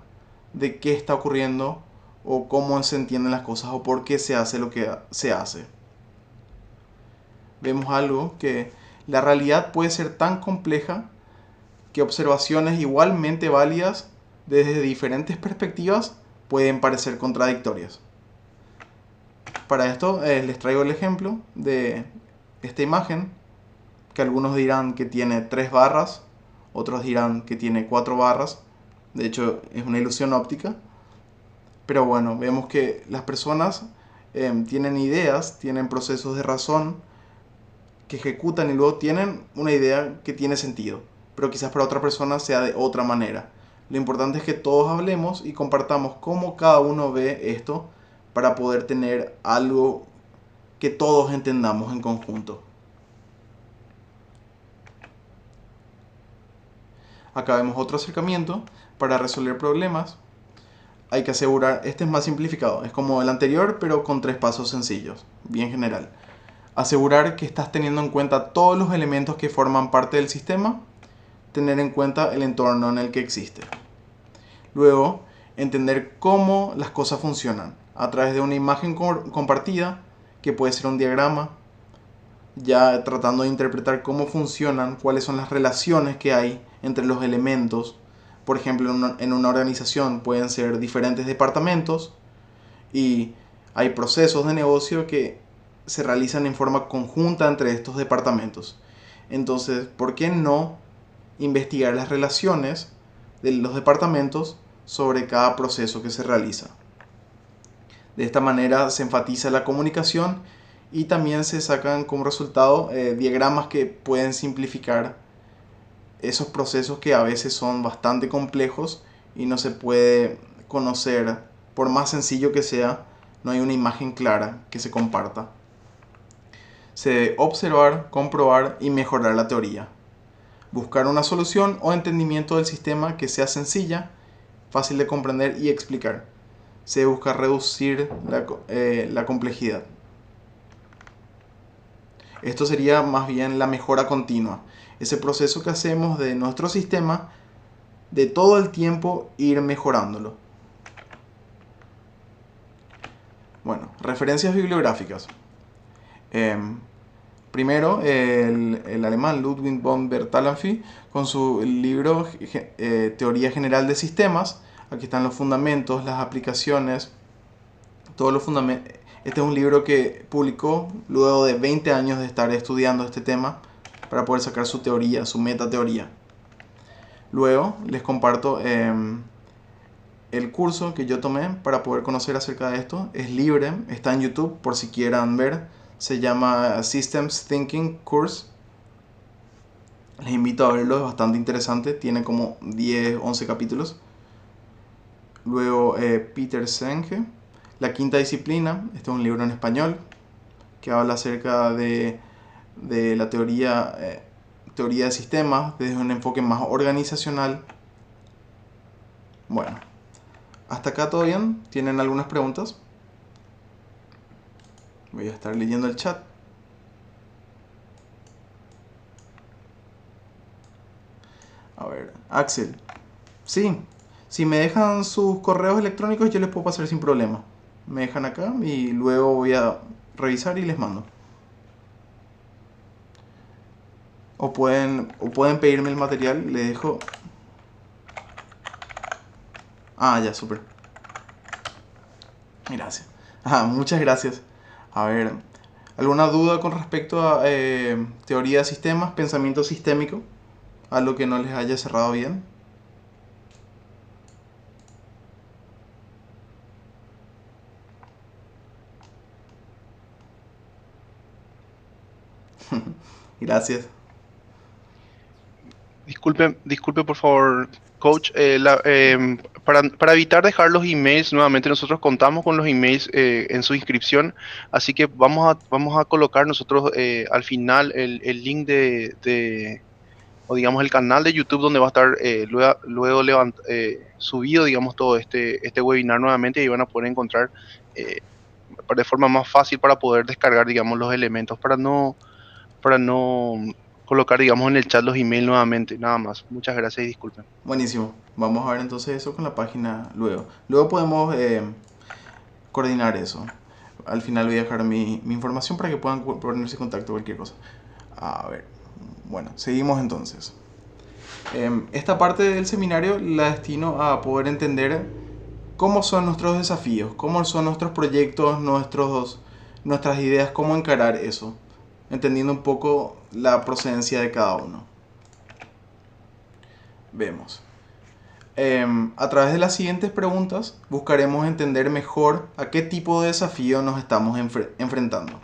de qué está ocurriendo o cómo se entienden las cosas o por qué se hace lo que se hace. Vemos algo que la realidad puede ser tan compleja que observaciones igualmente válidas desde diferentes perspectivas pueden parecer contradictorias. Para esto les traigo el ejemplo de esta imagen, que algunos dirán que tiene 3 barras, otros dirán que tiene 4 barras. De hecho, es una ilusión óptica. Pero bueno, vemos que las personas tienen ideas, tienen procesos de razón que ejecutan y luego tienen una idea que tiene sentido. Pero quizás para otra persona sea de otra manera. Lo importante es que todos hablemos y compartamos cómo cada uno ve esto para poder tener algo que todos entendamos en conjunto. Acá vemos otro acercamiento para resolver problemas. Hay que asegurar, este es más simplificado, es como el anterior pero con 3 pasos sencillos, bien general. Asegurar que estás teniendo en cuenta todos los elementos que forman parte del sistema, tener en cuenta el entorno en el que existe. Luego, entender cómo las cosas funcionan a través de una imagen compartida, que puede ser un diagrama, ya tratando de interpretar cómo funcionan, cuáles son las relaciones que hay entre los elementos. Por ejemplo, en una organización pueden ser diferentes departamentos y hay procesos de negocio que se realizan en forma conjunta entre estos departamentos. Entonces, ¿por qué no investigar las relaciones de los departamentos sobre cada proceso que se realiza? De esta manera se enfatiza la comunicación y también se sacan como resultado diagramas que pueden simplificar esos procesos que a veces son bastante complejos y no se puede conocer, por más sencillo que sea, no hay una imagen clara que se comparta. Se debe observar, comprobar y mejorar la teoría. Buscar una solución o entendimiento del sistema que sea sencilla, fácil de comprender y explicar. Se busca reducir la complejidad. Esto sería más bien la mejora continua, ese proceso que hacemos de nuestro sistema de todo el tiempo ir mejorándolo. Bueno, referencias bibliográficas. Primero, el alemán Ludwig von Bertalanffy con su libro Teoría General de Sistemas. Aquí están los fundamentos, las aplicaciones, todos los fundamentos. Este es un libro que publicó luego de 20 años de estar estudiando este tema para poder sacar su teoría, su metateoría. Luego les comparto el curso que yo tomé para poder conocer acerca de esto. Es libre, está en YouTube por si quieran ver. Se llama Systems Thinking Course. Les invito a verlo, es bastante interesante. Tiene como 10, 11 capítulos. Luego Peter Senge, La Quinta Disciplina. Este es un libro en español que habla acerca de la teoría de sistemas desde un enfoque más organizacional. Bueno, hasta acá todo bien. ¿Tienen algunas preguntas? Voy a estar leyendo el chat. A ver, Axel. Sí, si me dejan sus correos electrónicos yo les puedo pasar sin problema. Me dejan acá y luego voy a revisar y les mando. O pueden pedirme el material, les dejo. Ah, ya, súper. Gracias. Muchas gracias. A ver, ¿alguna duda con respecto a teoría de sistemas, pensamiento sistémico? ¿Algo que no les haya cerrado bien? Gracias. Disculpe por favor, coach. Para evitar dejar los emails, nuevamente nosotros contamos con los emails en su inscripción, así que vamos a colocar nosotros al final el link o digamos el canal de YouTube donde va a estar luego subido, digamos, todo este webinar nuevamente y van a poder encontrar eh, de forma más fácil para poder descargar, digamos, los elementos, para no colocar, digamos, en el chat los emails nuevamente, nada más. Muchas gracias y disculpen. Buenísimo. Vamos a ver entonces eso con la página luego. Luego podemos coordinar eso. Al final voy a dejar mi información para que puedan ponerse en contacto cualquier cosa. A ver. Bueno, seguimos entonces. Esta parte del seminario la destino a poder entender cómo son nuestros desafíos, cómo son nuestros proyectos, nuestras ideas, cómo encarar eso, entendiendo un poco la procedencia de cada uno. Vemos. A través de las siguientes preguntas buscaremos entender mejor a qué tipo de desafío nos estamos enfrentando.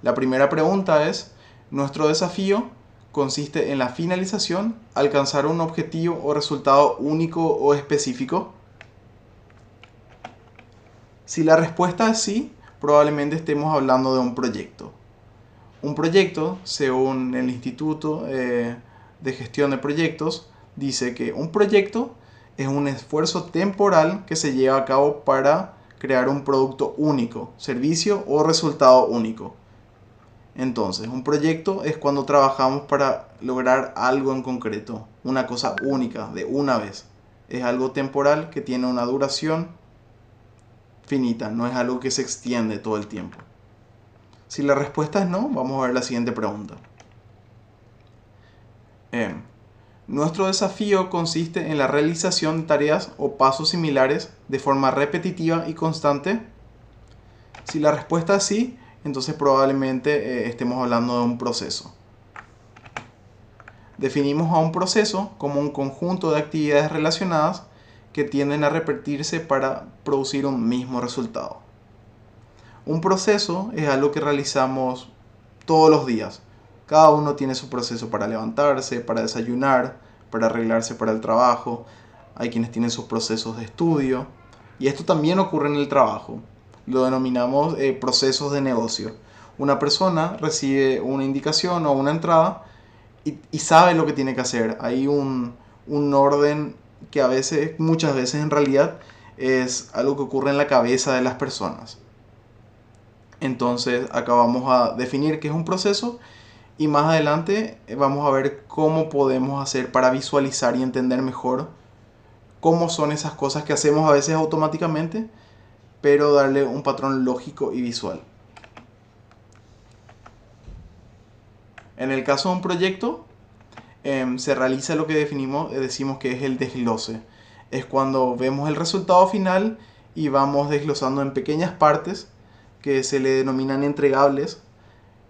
La primera pregunta es, ¿nuestro desafío consiste en la finalización, alcanzar un objetivo o resultado único o específico? Si la respuesta es sí, probablemente estemos hablando de un proyecto. Un proyecto, según el Instituto de Gestión de Proyectos, dice que un proyecto es un esfuerzo temporal que se lleva a cabo para crear un producto único, servicio o resultado único. Entonces, un proyecto es cuando trabajamos para lograr algo en concreto, una cosa única, de una vez. Es algo temporal que tiene una duración finita, no es algo que se extiende todo el tiempo. Si la respuesta es no, vamos a ver la siguiente pregunta. Nuestro desafío consiste en la realización de tareas o pasos similares de forma repetitiva y constante. Si la respuesta es sí, entonces probablemente estemos hablando de un proceso. Definimos a un proceso como un conjunto de actividades relacionadas que tienden a repetirse para producir un mismo resultado. Un proceso es algo que realizamos todos los días. Cada uno tiene su proceso para levantarse, para desayunar, para arreglarse para el trabajo. Hay quienes tienen sus procesos de estudio. Y esto también ocurre en el trabajo. Lo denominamos procesos de negocio. Una persona recibe una indicación o una entrada y sabe lo que tiene que hacer. Hay un orden que muchas veces en realidad, es algo que ocurre en la cabeza de las personas. Entonces acá vamos a definir qué es un proceso y más adelante vamos a ver cómo podemos hacer para visualizar y entender mejor cómo son esas cosas que hacemos a veces automáticamente, pero darle un patrón lógico y visual. En el caso de un proyecto, se realiza lo que decimos que es el desglose. Es cuando vemos el resultado final y vamos desglosando en pequeñas partes que se le denominan entregables,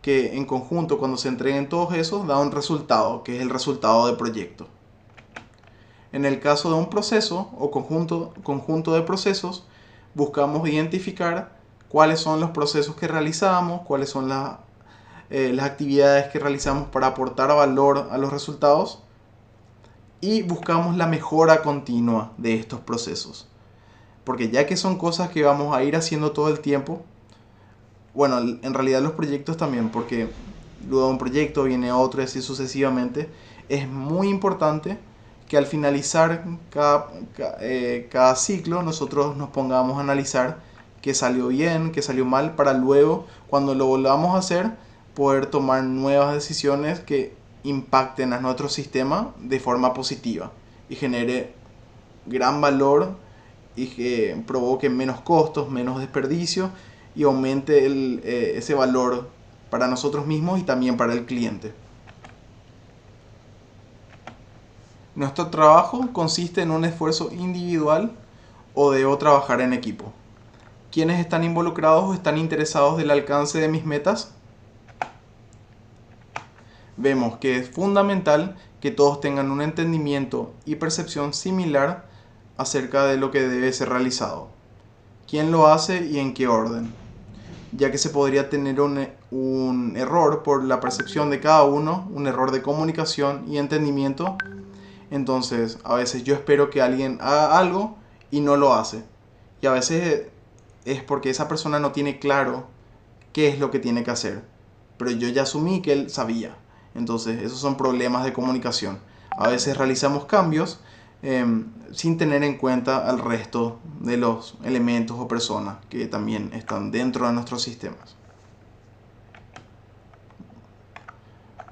que en conjunto, cuando se entreguen todos esos, da un resultado, que es el resultado del proyecto. En el caso de un proceso o conjunto de procesos, buscamos identificar cuáles son los procesos que realizamos, cuáles son las actividades que realizamos para aportar valor a los resultados y buscamos la mejora continua de estos procesos. Porque ya que son cosas que vamos a ir haciendo todo el tiempo, bueno, en realidad los proyectos también, porque luego de un proyecto viene otro y así sucesivamente, es muy importante que al finalizar cada ciclo nosotros nos pongamos a analizar qué salió bien, qué salió mal, para luego, cuando lo volvamos a hacer, poder tomar nuevas decisiones que impacten a nuestro sistema de forma positiva y genere gran valor y que provoque menos costos, menos desperdicio y aumente ese valor para nosotros mismos y también para el cliente. ¿Nuestro trabajo consiste en un esfuerzo individual o debo trabajar en equipo? ¿Quiénes están involucrados o están interesados del alcance de mis metas? Vemos que es fundamental que todos tengan un entendimiento y percepción similar acerca de lo que debe ser realizado, quién lo hace y en qué orden, ya que se podría tener un error por la percepción de cada uno, un error de comunicación y entendimiento. Entonces, a veces yo espero que alguien haga algo y no lo hace. Y a veces es porque esa persona no tiene claro qué es lo que tiene que hacer. Pero yo ya asumí que él sabía. Entonces, esos son problemas de comunicación. A veces realizamos cambios sin tener en cuenta al resto de los elementos o personas que también están dentro de nuestros sistemas.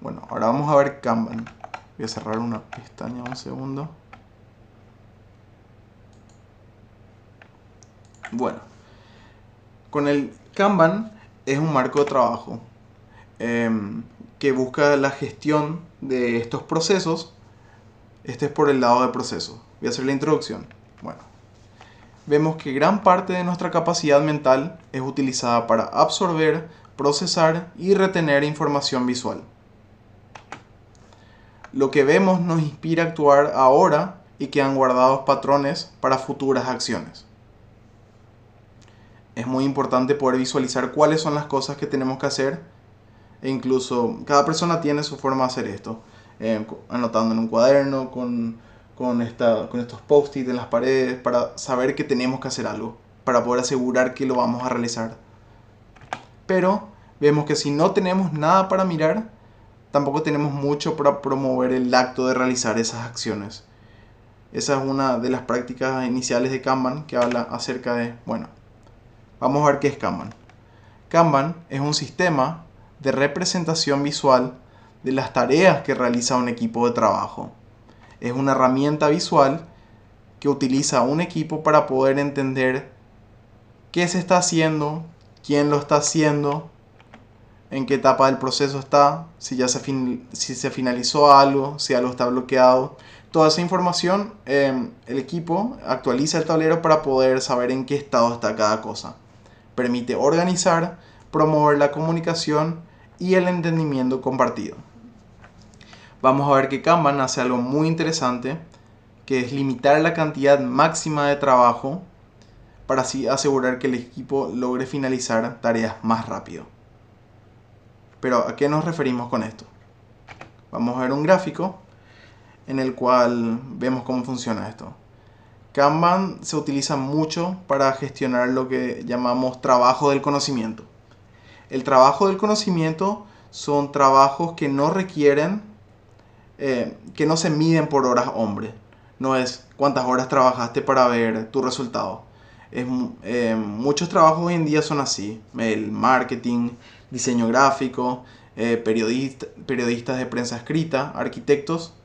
Bueno, ahora vamos a ver Kanban. Voy a cerrar una pestaña un segundo. Bueno, con el Kanban es un marco de trabajo que busca la gestión de estos procesos. Este es por el lado de procesos. Voy a hacer la introducción. Bueno, vemos que gran parte de nuestra capacidad mental es utilizada para absorber, procesar y retener información visual. Lo que vemos nos inspira a actuar ahora y quedan guardados patrones para futuras acciones. Es muy importante poder visualizar cuáles son las cosas que tenemos que hacer e incluso cada persona tiene su forma de hacer esto, anotando en un cuaderno, con estos post-it en las paredes para saber que tenemos que hacer algo, para poder asegurar que lo vamos a realizar. Pero vemos que si no tenemos nada para mirar, tampoco tenemos mucho para promover el acto de realizar esas acciones. Esa es una de las prácticas iniciales de Kanban que habla acerca de, bueno, vamos a ver qué es Kanban. Kanban es un sistema de representación visual de las tareas que realiza un equipo de trabajo. Es una herramienta visual que utiliza un equipo para poder entender qué se está haciendo, quién lo está haciendo, en qué etapa del proceso está, si ya si se finalizó algo, si algo está bloqueado. Toda esa información, el equipo actualiza el tablero para poder saber en qué estado está cada cosa. Permite organizar, promover la comunicación y el entendimiento compartido. Vamos a ver que Kanban hace algo muy interesante, que es limitar la cantidad máxima de trabajo para así asegurar que el equipo logre finalizar tareas más rápido. Pero ¿a qué nos referimos con esto? Vamos a ver un gráfico en el cual vemos cómo funciona esto. Kanban se utiliza mucho para gestionar lo que llamamos trabajo del conocimiento. El trabajo del conocimiento son trabajos que no requieren, que no se miden por horas hombre. No es cuántas horas trabajaste para ver tu resultado. Muchos trabajos hoy en día son así. El marketing, diseño gráfico, periodistas de prensa escrita, arquitectos.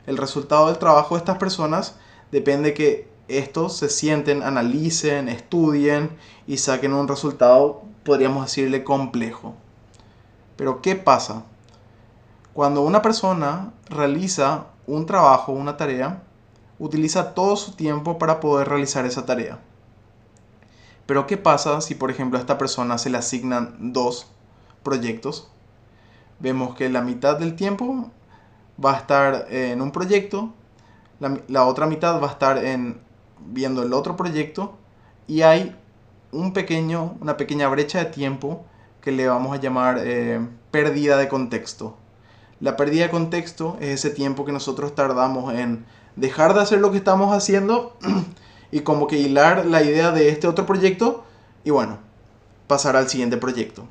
El resultado del trabajo de estas personas depende de que estos se sienten, analicen, estudien y saquen un resultado, podríamos decirle, complejo. Pero ¿qué pasa? Cuando una persona realiza un trabajo, una tarea, utiliza todo su tiempo para poder realizar esa tarea. Pero ¿qué pasa si, por ejemplo, a esta persona se le asignan 2 proyectos? Vemos que la mitad del tiempo va a estar en un proyecto, la otra mitad va a estar viendo el otro proyecto y hay una pequeña brecha de tiempo que le vamos a llamar pérdida de contexto. La pérdida de contexto es ese tiempo que nosotros tardamos en dejar de hacer lo que estamos haciendo y como que hilar la idea de este otro proyecto y bueno, pasar al siguiente proyecto.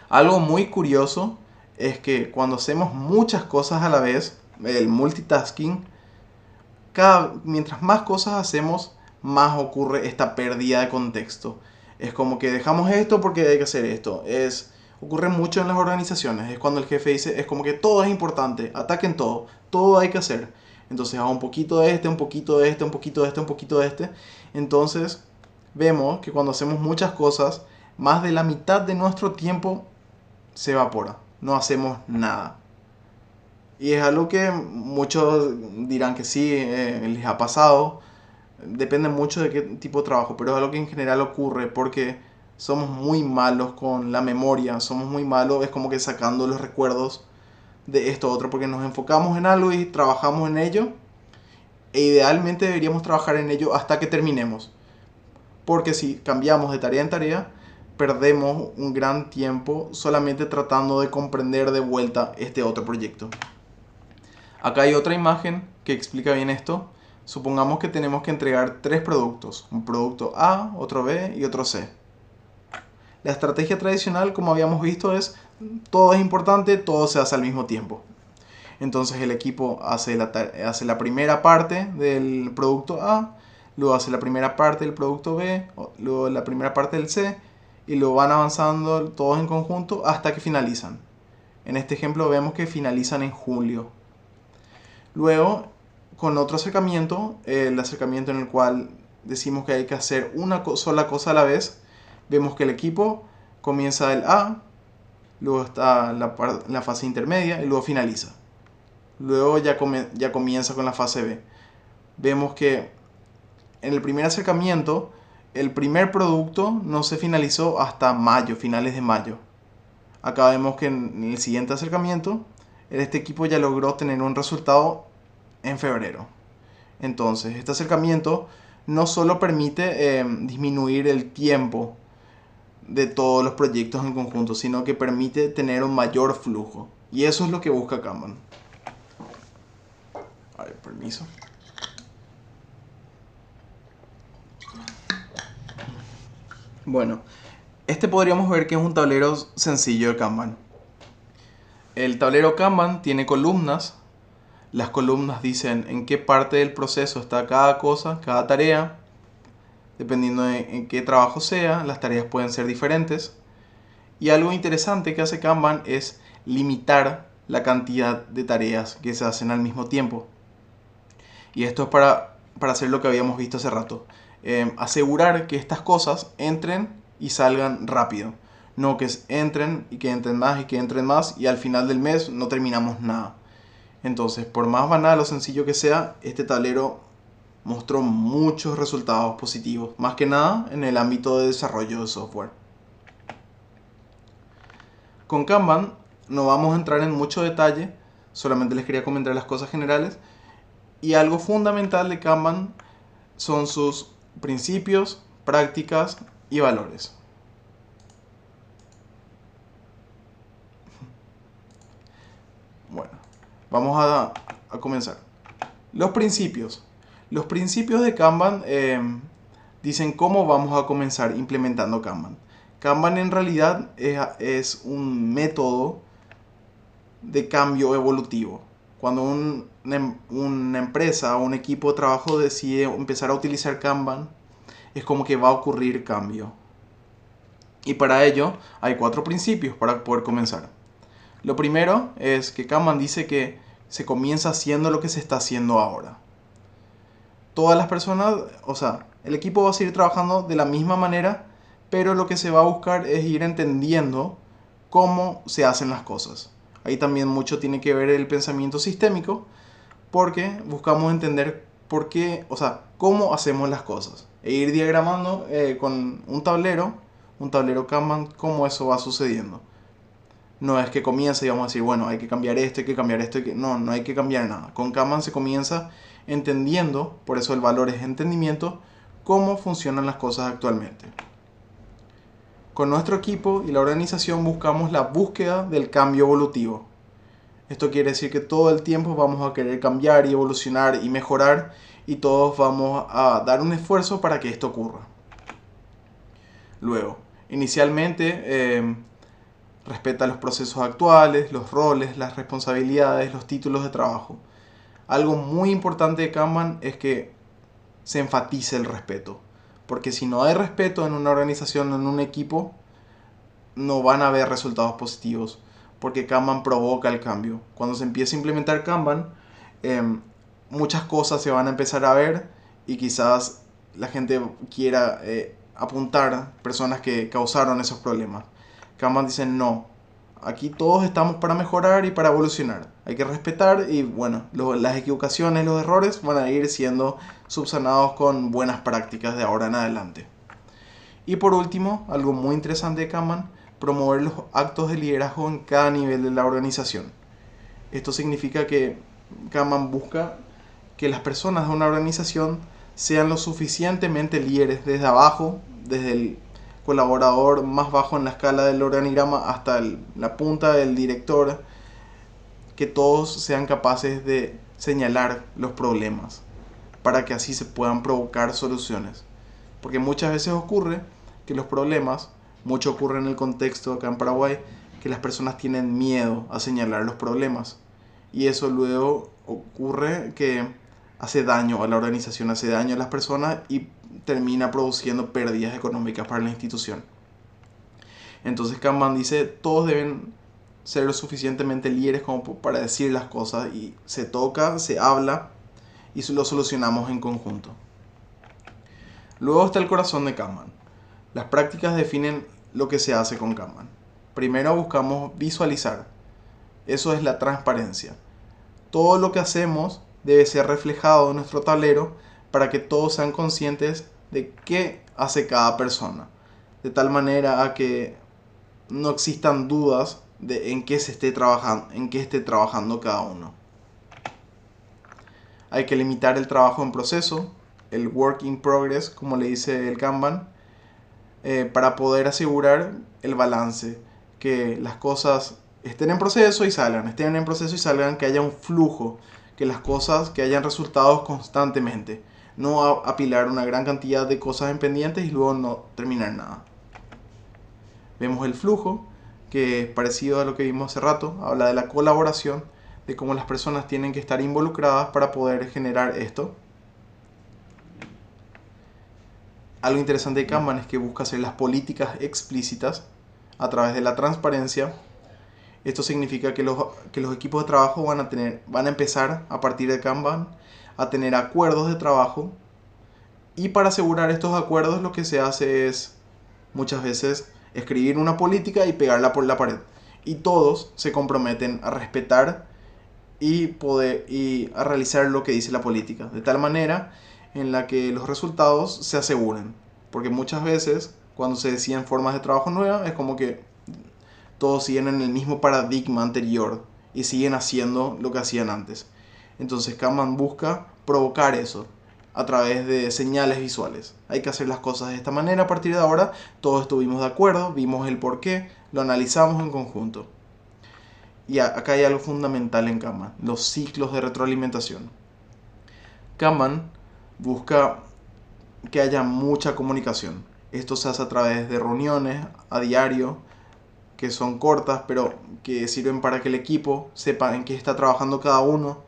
Algo muy curioso es que cuando hacemos muchas cosas a la vez, el multitasking, mientras más cosas hacemos, más ocurre esta pérdida de contexto. Es como que dejamos esto porque hay que hacer esto. Ocurre mucho en las organizaciones. Es cuando el jefe dice, es como que todo es importante, ataquen todo hay que hacer. Entonces hago un poquito de este, un poquito de este, un poquito de este, un poquito de este. Entonces vemos que cuando hacemos muchas cosas, más de la mitad de nuestro tiempo se evapora. No hacemos nada. Y es algo que muchos dirán que sí, les ha pasado. Depende mucho de qué tipo de trabajo, pero es algo que en general ocurre porque somos muy malos con la memoria, somos muy malos, es como que sacando los recuerdos de esto otro, porque nos enfocamos en algo y trabajamos en ello, e idealmente deberíamos trabajar en ello hasta que terminemos, porque si cambiamos de tarea en tarea, perdemos un gran tiempo solamente tratando de comprender de vuelta este otro proyecto. Acá hay otra imagen que explica bien esto. Supongamos que tenemos que entregar tres productos, un producto A, otro B y otro C. La estrategia tradicional, como habíamos visto, es todo es importante, todo se hace al mismo tiempo. Entonces el equipo hace la primera parte del producto A, luego hace la primera parte del producto B, luego la primera parte del C, y lo van avanzando todos en conjunto hasta que finalizan. En este ejemplo vemos que finalizan en julio. Luego, con otro acercamiento, el acercamiento en el cual decimos que hay que hacer una sola cosa a la vez, vemos que el equipo comienza el A, luego está la fase intermedia y luego finaliza. Luego ya comienza con la fase B. Vemos que en el primer acercamiento, el primer producto no se finalizó hasta mayo, finales de mayo. Acá vemos que en el siguiente acercamiento, este equipo ya logró tener un resultado en febrero. Entonces, este acercamiento no solo permite disminuir el tiempo de todos los proyectos en conjunto, sino que permite tener un mayor flujo. Y eso es lo que busca Kanban. A ver, permiso. Bueno, este podríamos ver que es un tablero sencillo de Kanban. El tablero Kanban tiene columnas. Las columnas dicen en qué parte del proceso está cada cosa, cada tarea. Dependiendo de en qué trabajo sea, las tareas pueden ser diferentes. Y algo interesante que hace Kanban es limitar la cantidad de tareas que se hacen al mismo tiempo. Y esto es para hacer lo que habíamos visto hace rato. Asegurar que estas cosas entren y salgan rápido. No que entren y que entren más y que entren más y al final del mes no terminamos nada. Entonces, por más banal o sencillo que sea, este tablero mostró muchos resultados positivos, más que nada en el ámbito de desarrollo de software. Con Kanban no vamos a entrar en mucho detalle, solamente les quería comentar las cosas generales. Y algo fundamental de Kanban son sus principios, prácticas y valores. Bueno, vamos a comenzar. Los principios. Los principios de Kanban dicen cómo vamos a comenzar implementando Kanban. Kanban en realidad es un método de cambio evolutivo. Cuando una empresa o un equipo de trabajo decide empezar a utilizar Kanban, es como que va a ocurrir cambio. Y para ello hay 4 principios para poder comenzar. Lo primero es que Kanban dice que se comienza haciendo lo que se está haciendo ahora. Todas las personas, o sea, el equipo va a seguir trabajando de la misma manera, pero lo que se va a buscar es ir entendiendo cómo se hacen las cosas. Ahí también mucho tiene que ver el pensamiento sistémico, porque buscamos entender por qué, o sea, cómo hacemos las cosas. E ir diagramando con un tablero Kanban, cómo eso va sucediendo. No es que comience y vamos a decir, bueno, hay que cambiar esto, hay que cambiar esto. No hay que cambiar nada. Con Kanban se comienza entendiendo, por eso el valor es entendimiento, cómo funcionan las cosas actualmente. Con nuestro equipo y la organización buscamos la búsqueda del cambio evolutivo. Esto quiere decir que todo el tiempo vamos a querer cambiar y evolucionar y mejorar y todos vamos a dar un esfuerzo para que esto ocurra. Luego, inicialmente respeta los procesos actuales, los roles, las responsabilidades, los títulos de trabajo. Algo muy importante de Kanban es que se enfatice el respeto. Porque si no hay respeto en una organización, en un equipo, no van a haber resultados positivos. Porque Kanban provoca el cambio. Cuando se empieza a implementar Kanban, muchas cosas se van a empezar a ver y quizás la gente quiera apuntar personas que causaron esos problemas. Kanban dice no, aquí todos estamos para mejorar y para evolucionar. Hay que respetar y bueno, las equivocaciones, los errores van a ir siendo subsanados con buenas prácticas de ahora en adelante. Y por último, algo muy interesante de Kanban, promover los actos de liderazgo en cada nivel de la organización. Esto significa que Kanban busca que las personas de una organización sean lo suficientemente líderes desde abajo, desde el colaborador más bajo en la escala del organigrama hasta la punta del director, que todos sean capaces de señalar los problemas para que así se puedan provocar soluciones. Porque muchas veces ocurre que los problemas, mucho ocurre en el contexto acá en Paraguay, que las personas tienen miedo a señalar los problemas. Y eso luego ocurre que hace daño a la organización, hace daño a las personas y termina produciendo pérdidas económicas para la institución. Entonces Kanban dice, todos deben ser lo suficientemente líderes como para decir las cosas y se toca, se habla y lo solucionamos en conjunto. Luego está el corazón de Kanban. Las prácticas definen lo que se hace con Kanban. Primero buscamos visualizar. Eso es la transparencia. Todo lo que hacemos debe ser reflejado en nuestro tablero para que todos sean conscientes de qué hace cada persona. De tal manera a que no existan dudas de en qué esté trabajando cada uno. Hay que limitar el trabajo en proceso, el work in progress, como le dice el Kanban, para poder asegurar el balance, que las cosas estén en proceso y salgan, que haya un flujo, que las cosas, que hayan resultados constantemente, no apilar una gran cantidad de cosas en pendientes y luego no terminar nada. Vemos el flujo, que es parecido a lo que vimos hace rato, habla de la colaboración, de cómo las personas tienen que estar involucradas para poder generar esto. Algo interesante de Kanban es que busca hacer las políticas explícitas a través de la transparencia. Esto significa que los equipos de trabajo van a empezar a partir de Kanban a tener acuerdos de trabajo, y para asegurar estos acuerdos lo que se hace es muchas veces escribir una política y pegarla por la pared, y todos se comprometen a respetar y a realizar lo que dice la política, de tal manera en la que los resultados se aseguren, porque muchas veces cuando se deciden formas de trabajo nuevas es como que todos siguen en el mismo paradigma anterior y siguen haciendo lo que hacían antes. Entonces Kanban busca provocar eso a través de señales visuales. Hay que hacer las cosas de esta manera a partir de ahora. Todos estuvimos de acuerdo, vimos el porqué, lo analizamos en conjunto. Y acá hay algo fundamental en Kanban, los ciclos de retroalimentación. Kanban busca que haya mucha comunicación. Esto se hace a través de reuniones a diario, que son cortas, pero que sirven para que el equipo sepa en qué está trabajando cada uno.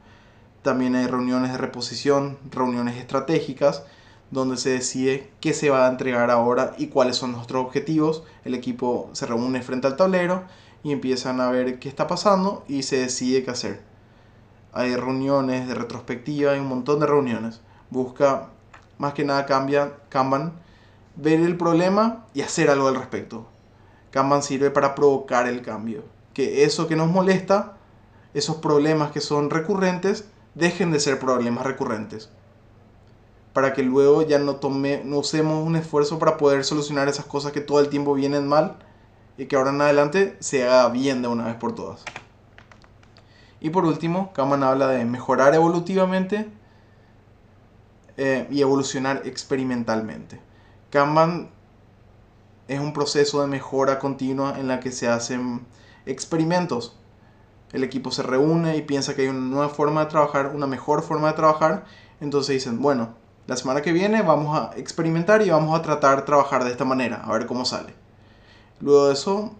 También hay reuniones de reposición, reuniones estratégicas, donde se decide qué se va a entregar ahora y cuáles son nuestros objetivos. El equipo se reúne frente al tablero y empiezan a ver qué está pasando y se decide qué hacer. Hay reuniones de retrospectiva, hay un montón de reuniones. Busca, más que nada Kanban, ver el problema y hacer algo al respecto. Kanban sirve para provocar el cambio. Que eso que nos molesta, esos problemas que son recurrentes, dejen de ser problemas recurrentes. Para que luego ya no usemos un esfuerzo para poder solucionar esas cosas que todo el tiempo vienen mal y que ahora en adelante se haga bien de una vez por todas. Y por último, Kanban habla de mejorar evolutivamente y evolucionar experimentalmente. Kanban es un proceso de mejora continua en la que se hacen experimentos. El equipo se reúne y piensa que hay una nueva forma de trabajar, una mejor forma de trabajar. Entonces dicen, bueno, la semana que viene vamos a experimentar y vamos a tratar de trabajar de esta manera, a ver cómo sale. Luego de eso,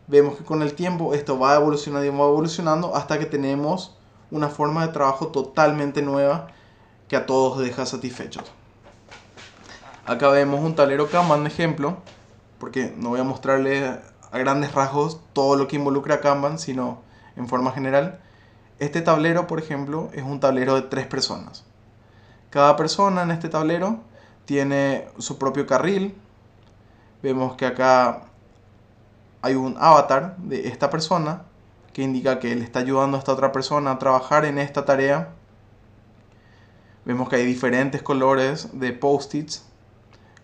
vemos que con el tiempo esto va evolucionando y va evolucionando hasta que tenemos una forma de trabajo totalmente nueva que a todos deja satisfechos. Acá vemos un tablero Kanban de ejemplo, porque no voy a mostrarles a grandes rasgos todo lo que involucra a Kanban, sino en forma general. Este tablero, por ejemplo, es un tablero de 3 personas. Cada persona en este tablero tiene su propio carril. Vemos que acá hay un avatar de esta persona que indica que le está ayudando a esta otra persona a trabajar en esta tarea. Vemos que hay diferentes colores de post-its.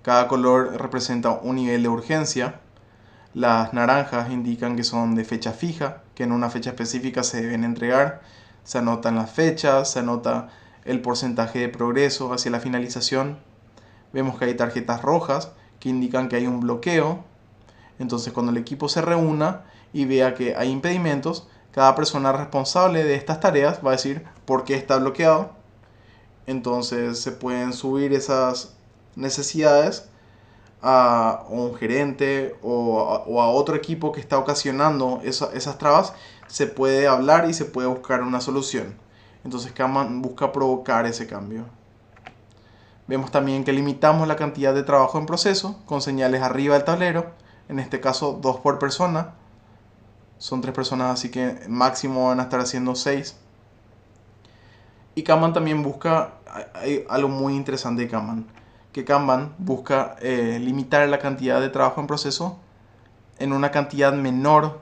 Cada color representa un nivel de urgencia. Las naranjas indican que son de fecha fija, que en una fecha específica se deben entregar. Se anotan las fechas, se anota el porcentaje de progreso hacia la finalización. Vemos que hay tarjetas rojas que indican que hay un bloqueo. Entonces, cuando el equipo se reúna y vea que hay impedimentos, cada persona responsable de estas tareas va a decir por qué está bloqueado. Entonces se pueden subir esas necesidades a un gerente o a otro equipo que está ocasionando esas trabas. Se puede hablar y se puede buscar una solución. Entonces Kanban busca provocar ese cambio. Vemos también que limitamos la cantidad de trabajo en proceso con señales arriba del tablero. En este caso 2 por persona. Son 3 personas, así que máximo van a estar haciendo 6. Y Kanban también busca, hay algo muy interesante de Kanban, que Kanban busca limitar la cantidad de trabajo en proceso en una cantidad menor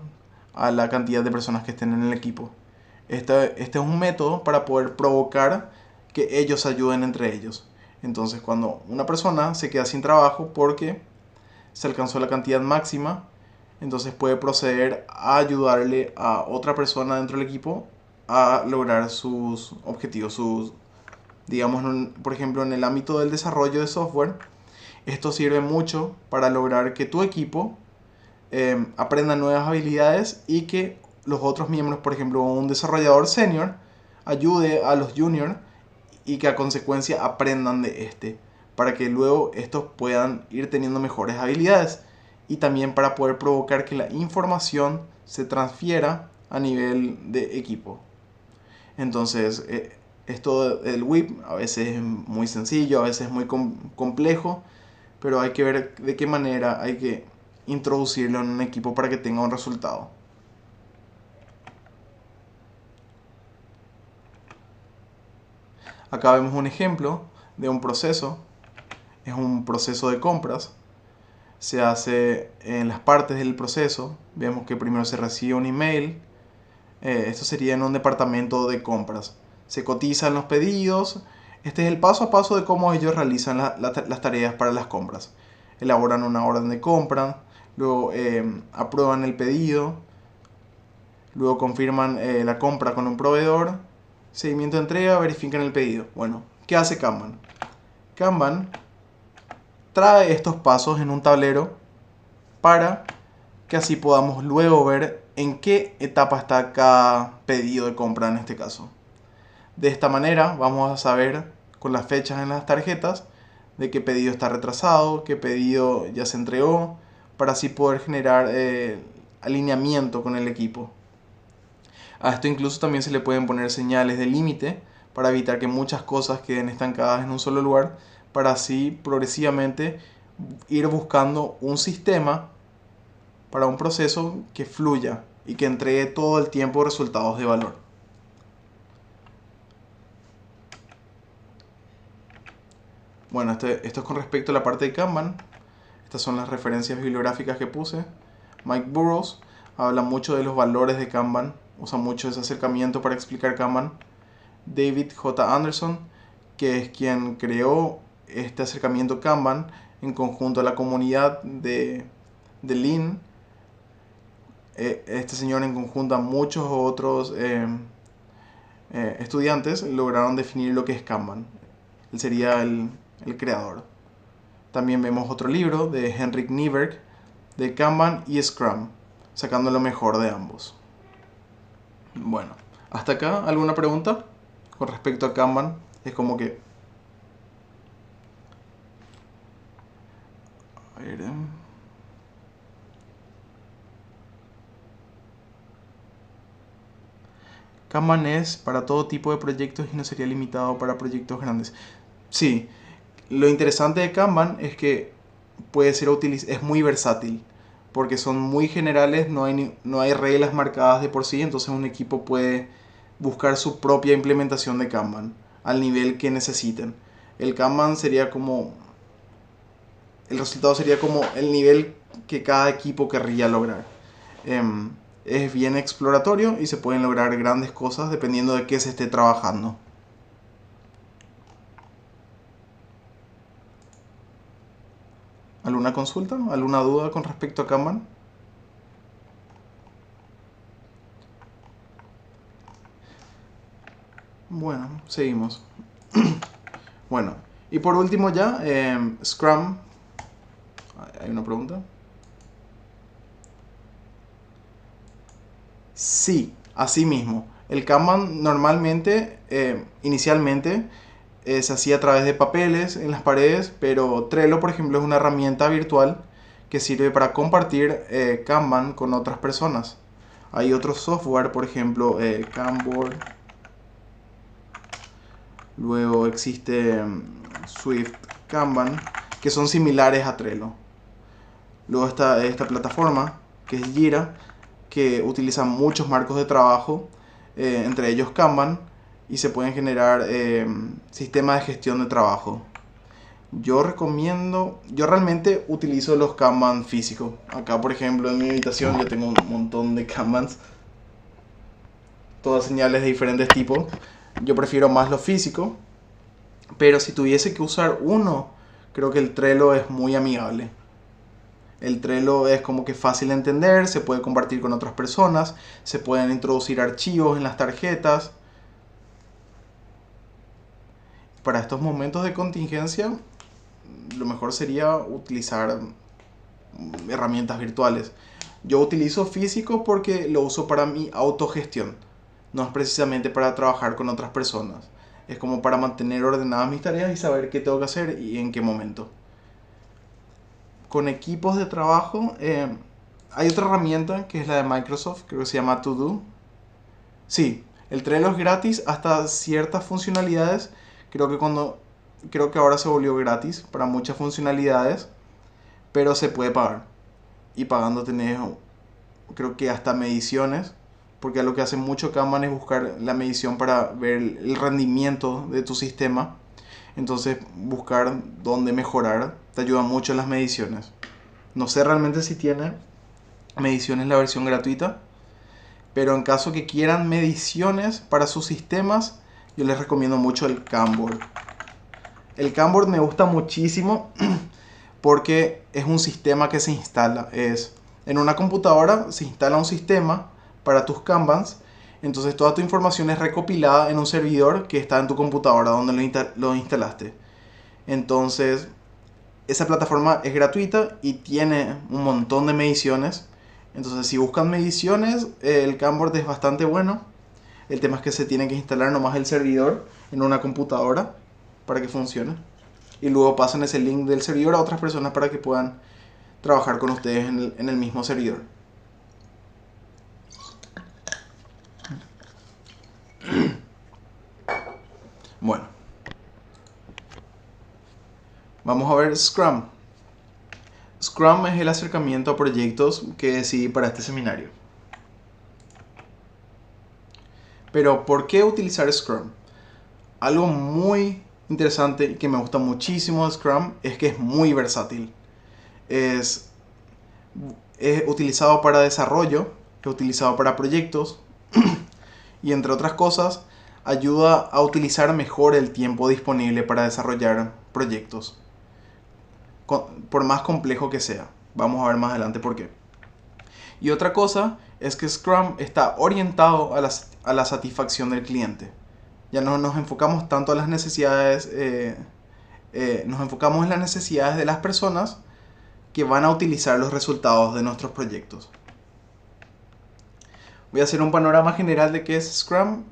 a la cantidad de personas que estén en el equipo. Este es un método para poder provocar que ellos ayuden entre ellos. Entonces, cuando una persona se queda sin trabajo porque se alcanzó la cantidad máxima, entonces puede proceder a ayudarle a otra persona dentro del equipo a lograr sus objetivos, digamos, por ejemplo, en el ámbito del desarrollo de software. Esto sirve mucho para lograr que tu equipo aprenda nuevas habilidades y que los otros miembros, por ejemplo, un desarrollador senior, ayude a los juniors y que a consecuencia aprendan de este, para que luego estos puedan ir teniendo mejores habilidades y también para poder provocar que la información se transfiera a nivel de equipo. Entonces, esto del WIP a veces es muy sencillo, a veces es muy complejo, pero hay que ver de qué manera hay que introducirlo en un equipo para que tenga un resultado. Acá vemos un ejemplo de un proceso. Es un proceso de compras. Se hace en las partes del proceso. Vemos que primero se recibe un email. Esto sería en un departamento de compras. Se cotizan los pedidos. Este es el paso a paso de cómo ellos realizan las tareas para las compras. Elaboran una orden de compra, luego aprueban el pedido, luego confirman la compra con un proveedor, seguimiento de entrega, verifican el pedido. Bueno, ¿qué hace Kanban? Kanban trae estos pasos en un tablero para que así podamos luego ver en qué etapa está cada pedido de compra en este caso. De esta manera vamos a saber con las fechas en las tarjetas de qué pedido está retrasado, qué pedido ya se entregó, para así poder generar alineamiento con el equipo. A esto incluso también se le pueden poner señales de límite para evitar que muchas cosas queden estancadas en un solo lugar, para así progresivamente ir buscando un sistema para un proceso que fluya y que entregue todo el tiempo resultados de valor. Bueno, esto es con respecto a la parte de Kanban. Estas son las referencias bibliográficas que puse. Mike Burrows habla mucho de los valores de Kanban, usa mucho ese acercamiento para explicar Kanban. David J. Anderson, que es quien creó este acercamiento Kanban en conjunto a la comunidad de Lean. Este señor en conjunto a muchos otros estudiantes lograron definir lo que es Kanban. Él sería el creador. También vemos otro libro de Henrik Nieberg de Kanban y Scrum, sacando lo mejor de ambos. Bueno, hasta acá, ¿alguna pregunta con respecto a Kanban? Es como que... A ver, Kanban es para todo tipo de proyectos y no sería limitado para proyectos grandes. Sí, lo interesante de Kanban es que puede ser es muy versátil, porque son muy generales, no hay reglas marcadas de por sí, entonces un equipo puede buscar su propia implementación de Kanban al nivel que necesiten. El Kanban sería como... El resultado sería como el nivel que cada equipo querría lograr. Es bien exploratorio y se pueden lograr grandes cosas dependiendo de qué se esté trabajando. ¿Alguna consulta? ¿Alguna duda con respecto a Kanban? Bueno, seguimos. Bueno, y por último ya, Scrum. ¿Hay una pregunta? Sí, así mismo. El Kanban normalmente, inicialmente, se hacía a través de papeles en las paredes, pero Trello, por ejemplo, es una herramienta virtual que sirve para compartir Kanban con otras personas. Hay otros software, por ejemplo, Kanban. Luego existe Swift Kanban, que son similares a Trello. Luego está esta plataforma, que es Jira, que utiliza muchos marcos de trabajo, entre ellos Kanban, y se pueden generar sistemas de gestión de trabajo. Yo realmente utilizo los Kanban físicos. Acá, por ejemplo, en mi habitación yo tengo un montón de Kanbans, todas señales de diferentes tipos. Yo prefiero más lo físico, pero si tuviese que usar uno, creo que el Trello es muy amigable. El Trello es como que fácil de entender, se puede compartir con otras personas, se pueden introducir archivos en las tarjetas. Para estos momentos de contingencia, lo mejor sería utilizar herramientas virtuales. Yo utilizo físico porque lo uso para mi autogestión, no es precisamente para trabajar con otras personas. Es como para mantener ordenadas mis tareas y saber qué tengo que hacer y en qué momento. Con equipos de trabajo, hay otra herramienta que es la de Microsoft, creo que se llama To Do. Sí, el Trello es gratis hasta ciertas funcionalidades. Creo que ahora se volvió gratis para muchas funcionalidades, pero se puede pagar. Y pagando tenés, creo que hasta mediciones, porque lo que hace mucho Kanban es buscar la medición para ver el rendimiento de tu sistema. Entonces, buscar dónde mejorar te ayuda mucho en las mediciones. No sé realmente si tiene mediciones la versión gratuita, pero en caso que quieran mediciones para sus sistemas, yo les recomiendo mucho el Kanban. El Kanban me gusta muchísimo porque es un sistema que se instala. En una computadora se instala un sistema para tus Kanbans. Entonces toda tu información es recopilada en un servidor que está en tu computadora donde lo instalaste. Entonces esa plataforma es gratuita y tiene un montón de mediciones. Entonces si buscan mediciones, el Kanban es bastante bueno. El tema es que se tiene que instalar nomás el servidor en una computadora para que funcione. Y luego pasan ese link del servidor a otras personas para que puedan trabajar con ustedes en el mismo servidor. Bueno, vamos a ver Scrum. Scrum es el acercamiento a proyectos que decidí para este seminario. Pero, ¿por qué utilizar Scrum? Algo muy interesante y que me gusta muchísimo de Scrum es que es muy versátil. Es utilizado para desarrollo, es utilizado para proyectos y entre otras cosas ayuda a utilizar mejor el tiempo disponible para desarrollar proyectos, por más complejo que sea. Vamos a ver más adelante por qué. Y otra cosa es que Scrum está orientado a la satisfacción del cliente. Ya no nos enfocamos tanto a las necesidades, nos enfocamos en las necesidades de las personas que van a utilizar los resultados de nuestros proyectos. Voy a hacer un panorama general de qué es Scrum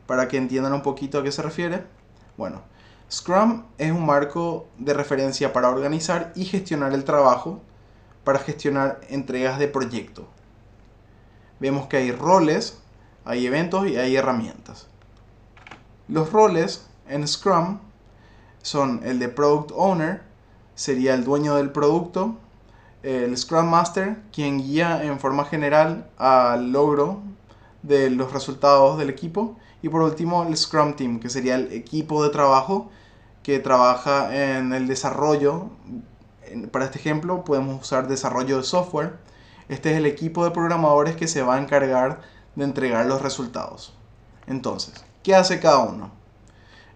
para que entiendan un poquito a qué se refiere. Bueno, Scrum es un marco de referencia para organizar y gestionar el trabajo, para gestionar entregas de proyecto. Vemos que hay roles, hay eventos y hay herramientas. Los roles en Scrum son el de Product Owner, sería el dueño del producto, el Scrum Master, quien guía en forma general al logro de los resultados del equipo, y por último el Scrum Team, que sería el equipo de trabajo que trabaja en el desarrollo. Para este ejemplo podemos usar desarrollo de software, Este es el equipo de programadores que se va a encargar de entregar los resultados. Entonces, ¿qué hace cada uno?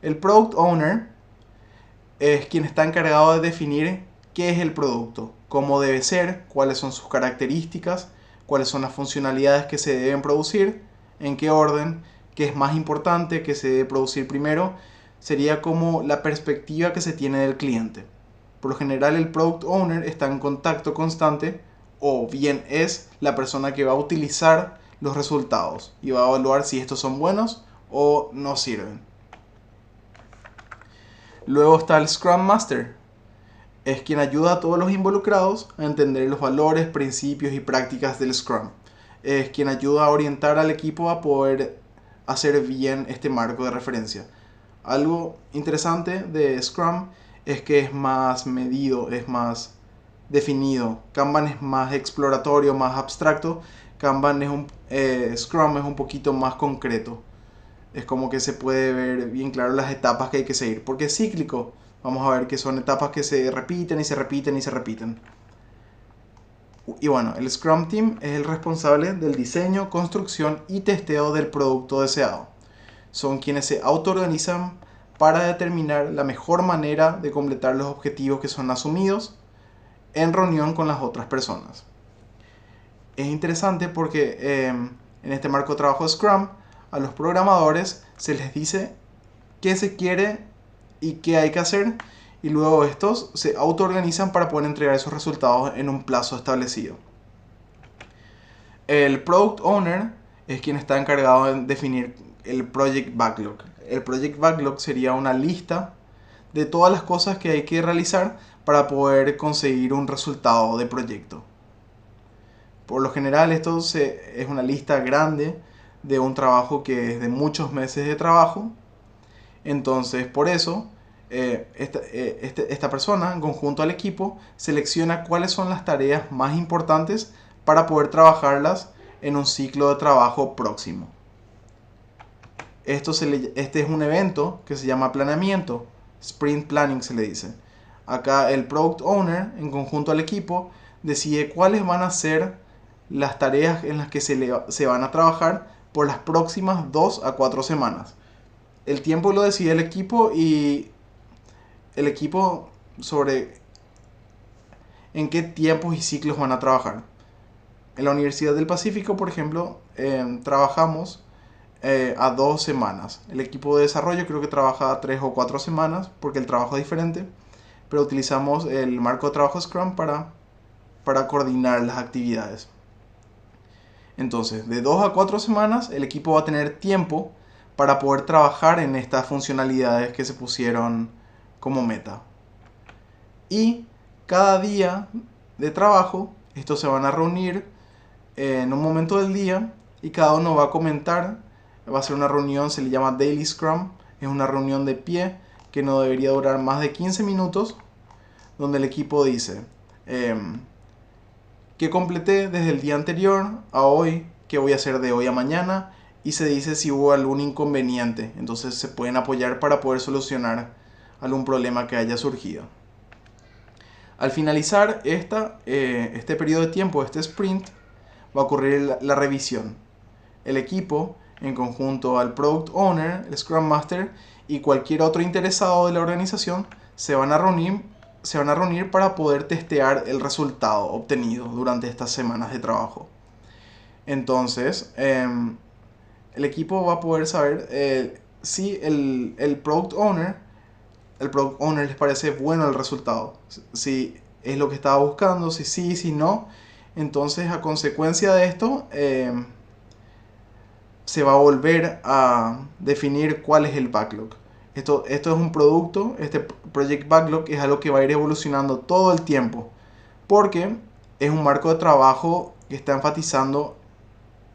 El Product Owner es quien está encargado de definir qué es el producto, cómo debe ser, cuáles son sus características, cuáles son las funcionalidades que se deben producir, en qué orden, qué es más importante, qué se debe producir primero. Sería como la perspectiva que se tiene del cliente. Por lo general el Product Owner está en contacto constante, o bien es la persona que va a utilizar los resultados y va a evaluar si estos son buenos o no sirven. Luego está el Scrum Master. Es quien ayuda a todos los involucrados a entender los valores, principios y prácticas del Scrum. Es quien ayuda a orientar al equipo a poder hacer bien este marco de referencia. Algo interesante de Scrum es que es más medido, es más definido. Kanban es más exploratorio, más abstracto. Scrum es un poquito más concreto. Es como que se puede ver bien claro las etapas que hay que seguir. Porque es cíclico. Vamos a ver que son etapas que se repiten y se repiten y se repiten. Y bueno, el Scrum Team es el responsable del diseño, construcción y testeo del producto deseado. Son quienes se autoorganizan para determinar la mejor manera de completar los objetivos que son asumidos en reunión con las otras personas. Es interesante porque en este marco de trabajo de Scrum, a los programadores se les dice qué se quiere y qué hay que hacer, y luego estos se autoorganizan para poder entregar esos resultados en un plazo establecido. El Product Owner es quien está encargado de definir el Project Backlog. El Project Backlog sería una lista de todas las cosas que hay que realizar para poder conseguir un resultado de proyecto. Por lo general esto es una lista grande de un trabajo que es de muchos meses de trabajo. Entonces por eso esta persona, en conjunto al equipo, selecciona cuáles son las tareas más importantes para poder trabajarlas en un ciclo de trabajo próximo. Este es un evento que se llama planeamiento, sprint planning se le dice. Acá el Product Owner, en conjunto al equipo, decide cuáles van a ser las tareas en las que se van a trabajar por las próximas 2 a 4 semanas. El tiempo lo decide el equipo, y el equipo sobre en qué tiempos y ciclos van a trabajar. En la Universidad del Pacífico, por ejemplo, trabajamos a 2 semanas. El equipo de desarrollo creo que trabaja a 3 o 4 semanas porque el trabajo es diferente, pero utilizamos el marco de trabajo Scrum para coordinar las actividades. Entonces, de 2 a 4 semanas el equipo va a tener tiempo para poder trabajar en estas funcionalidades que se pusieron como meta. Y cada día de trabajo, estos se van a reunir en un momento del día y cada uno va a comentar. Va a ser una reunión, se le llama Daily Scrum. Es una reunión de pie que no debería durar más de 15 minutos, donde el equipo dice qué completé desde el día anterior a hoy, qué voy a hacer de hoy a mañana, y se dice si hubo algún inconveniente. Entonces se pueden apoyar para poder solucionar algún problema que haya surgido. Al finalizar este periodo de tiempo, este sprint, va a ocurrir la revisión. El equipo, en conjunto al Product Owner, el Scrum Master y cualquier otro interesado de la organización, se van a reunir para poder testear el resultado obtenido durante estas semanas de trabajo. Entonces, el equipo va a poder saber si el Product Owner les parece bueno el resultado, si es lo que estaba buscando, si sí, si no. Entonces, a consecuencia de esto, se va a volver a definir cuál es el backlog. Esto es un producto, este Project Backlog es algo que va a ir evolucionando todo el tiempo, porque es un marco de trabajo que está enfatizando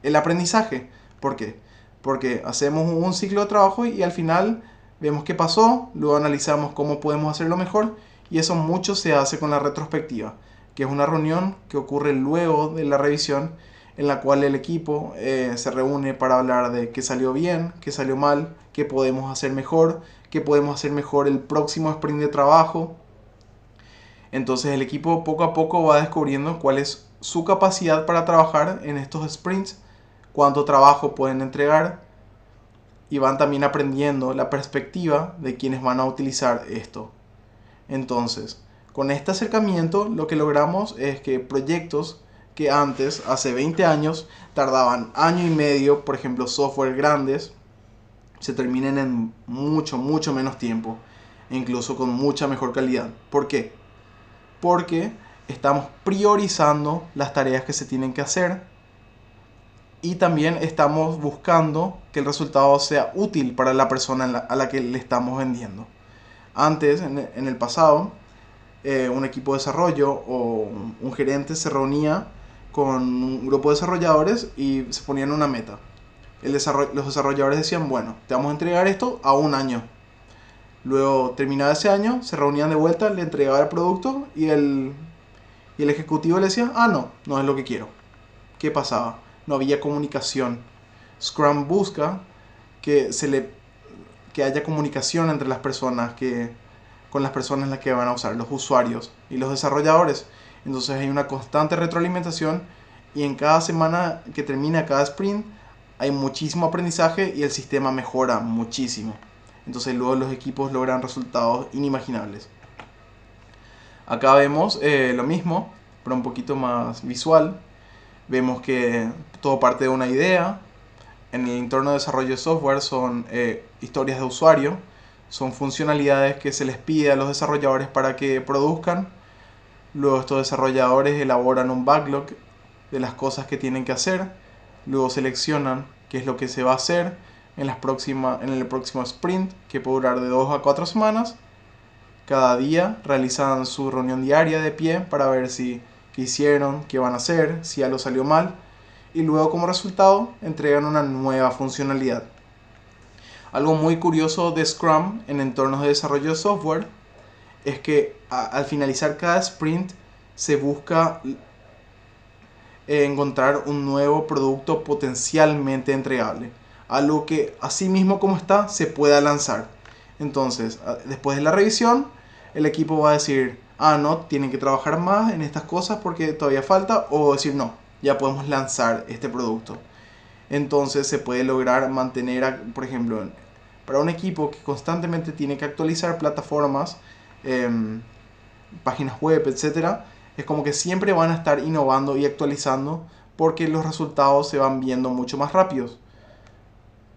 el aprendizaje. ¿Por qué? Porque hacemos un ciclo de trabajo y al final vemos qué pasó, luego analizamos cómo podemos hacerlo mejor, y eso mucho se hace con la retrospectiva, que es una reunión que ocurre luego de la revisión, en la cual el equipo se reúne para hablar de qué salió bien, qué salió mal, qué podemos hacer mejor el próximo sprint de trabajo. Entonces el equipo poco a poco va descubriendo cuáles su capacidad para trabajar en estos sprints, cuánto trabajo pueden entregar, y van también aprendiendo la perspectiva de quienes van a utilizar esto. Entonces, con este acercamiento lo que logramos es que proyectos que antes, hace 20 años, tardaban año y medio, por ejemplo, software grandes, se terminen en mucho menos tiempo, e incluso con mucha mejor calidad. ¿Por qué? Porque estamos priorizando las tareas que se tienen que hacer y también estamos buscando que el resultado sea útil para la persona a la que le estamos vendiendo. Antes, en el pasado, un equipo de desarrollo o un gerente se reunía con un grupo de desarrolladores y se ponían una meta. Los desarrolladores decían, bueno, te vamos a entregar esto a un año. Luego, terminado ese año, se reunían de vuelta, le entregaba el producto y el ejecutivo le decía, no es lo que quiero. ¿Qué pasaba? No había comunicación. Scrum busca que haya comunicación entre las personas, con las personas en las que van a usar, los usuarios y los desarrolladores. Entonces hay una constante retroalimentación y en cada semana que termina cada sprint hay muchísimo aprendizaje y el sistema mejora muchísimo. Entonces luego los equipos logran resultados inimaginables. Acá vemos lo mismo, pero un poquito más visual. Vemos que todo parte de una idea. En el entorno de desarrollo de software son historias de usuario, son funcionalidades que se les pide a los desarrolladores para que produzcan. Luego estos desarrolladores elaboran un backlog de las cosas que tienen que hacer. Luego seleccionan qué es lo que se va a hacer en el próximo sprint, que puede durar de 2 a 4 semanas. Cada día realizan su reunión diaria de pie para ver qué hicieron, qué van a hacer, si algo salió mal. Y luego como resultado entregan una nueva funcionalidad. Algo muy curioso de Scrum en entornos de desarrollo de software es que al finalizar cada sprint se busca encontrar un nuevo producto potencialmente entregable. Algo que así mismo como está se pueda lanzar. Entonces, después de la revisión, el equipo va a decir, no, tienen que trabajar más en estas cosas porque todavía falta, o decir, no, ya podemos lanzar este producto. Entonces se puede lograr mantener, por ejemplo, para un equipo que constantemente tiene que actualizar plataformas, páginas web, etcétera, es como que siempre van a estar innovando y actualizando porque los resultados se van viendo mucho más rápidos.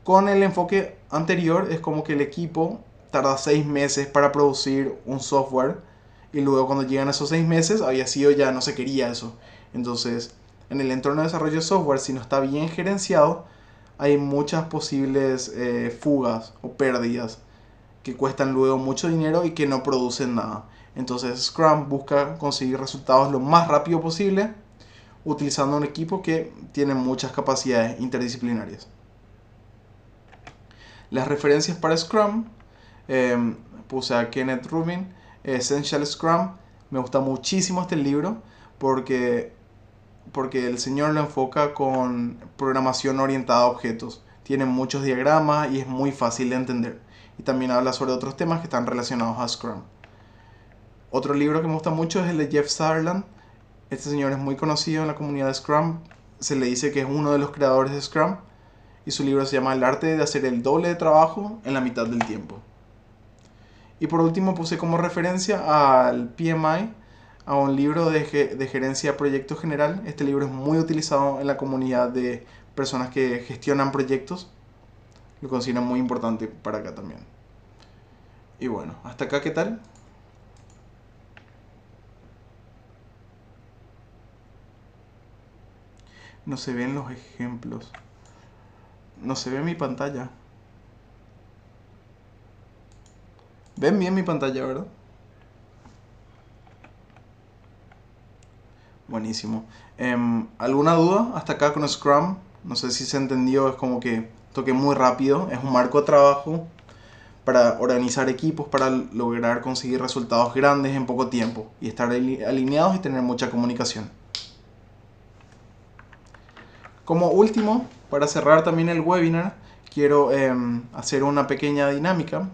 Con el enfoque anterior es como que el equipo tarda 6 meses para producir un software y luego cuando llegan esos 6 meses había sido, ya no se quería eso. Entonces, en el entorno de desarrollo de software, si no está bien gerenciado, hay muchas posibles fugas o pérdidas que cuestan luego mucho dinero y que no producen nada. Entonces Scrum busca conseguir resultados lo más rápido posible utilizando un equipo que tiene muchas capacidades interdisciplinarias. Las referencias para Scrum, puse a Kenneth Rubin, Essential Scrum. Me gusta muchísimo este libro porque el señor lo enfoca con programación orientada a objetos. Tiene muchos diagramas y es muy fácil de entender. Y también habla sobre otros temas que están relacionados a Scrum. Otro libro que me gusta mucho es el de Jeff Sutherland. Este señor es muy conocido en la comunidad de Scrum. Se le dice que es uno de los creadores de Scrum. Y su libro se llama El arte de hacer el doble de trabajo en la mitad del tiempo. Y por último puse como referencia al PMI, a un libro de gerencia de proyectos general. Este libro es muy utilizado en la comunidad de personas que gestionan proyectos. Lo considero muy importante para acá también. Y bueno, hasta acá, ¿qué tal? No se ven los ejemplos. No se ve mi pantalla. Ven bien mi pantalla, ¿verdad? Buenísimo. ¿Alguna duda hasta acá con Scrum? No sé si se entendió, es como que toqué muy rápido. Es un marco de trabajo para organizar equipos, para lograr conseguir resultados grandes en poco tiempo y estar alineados y tener mucha comunicación. Como último, para cerrar también el webinar, quiero hacer una pequeña dinámica.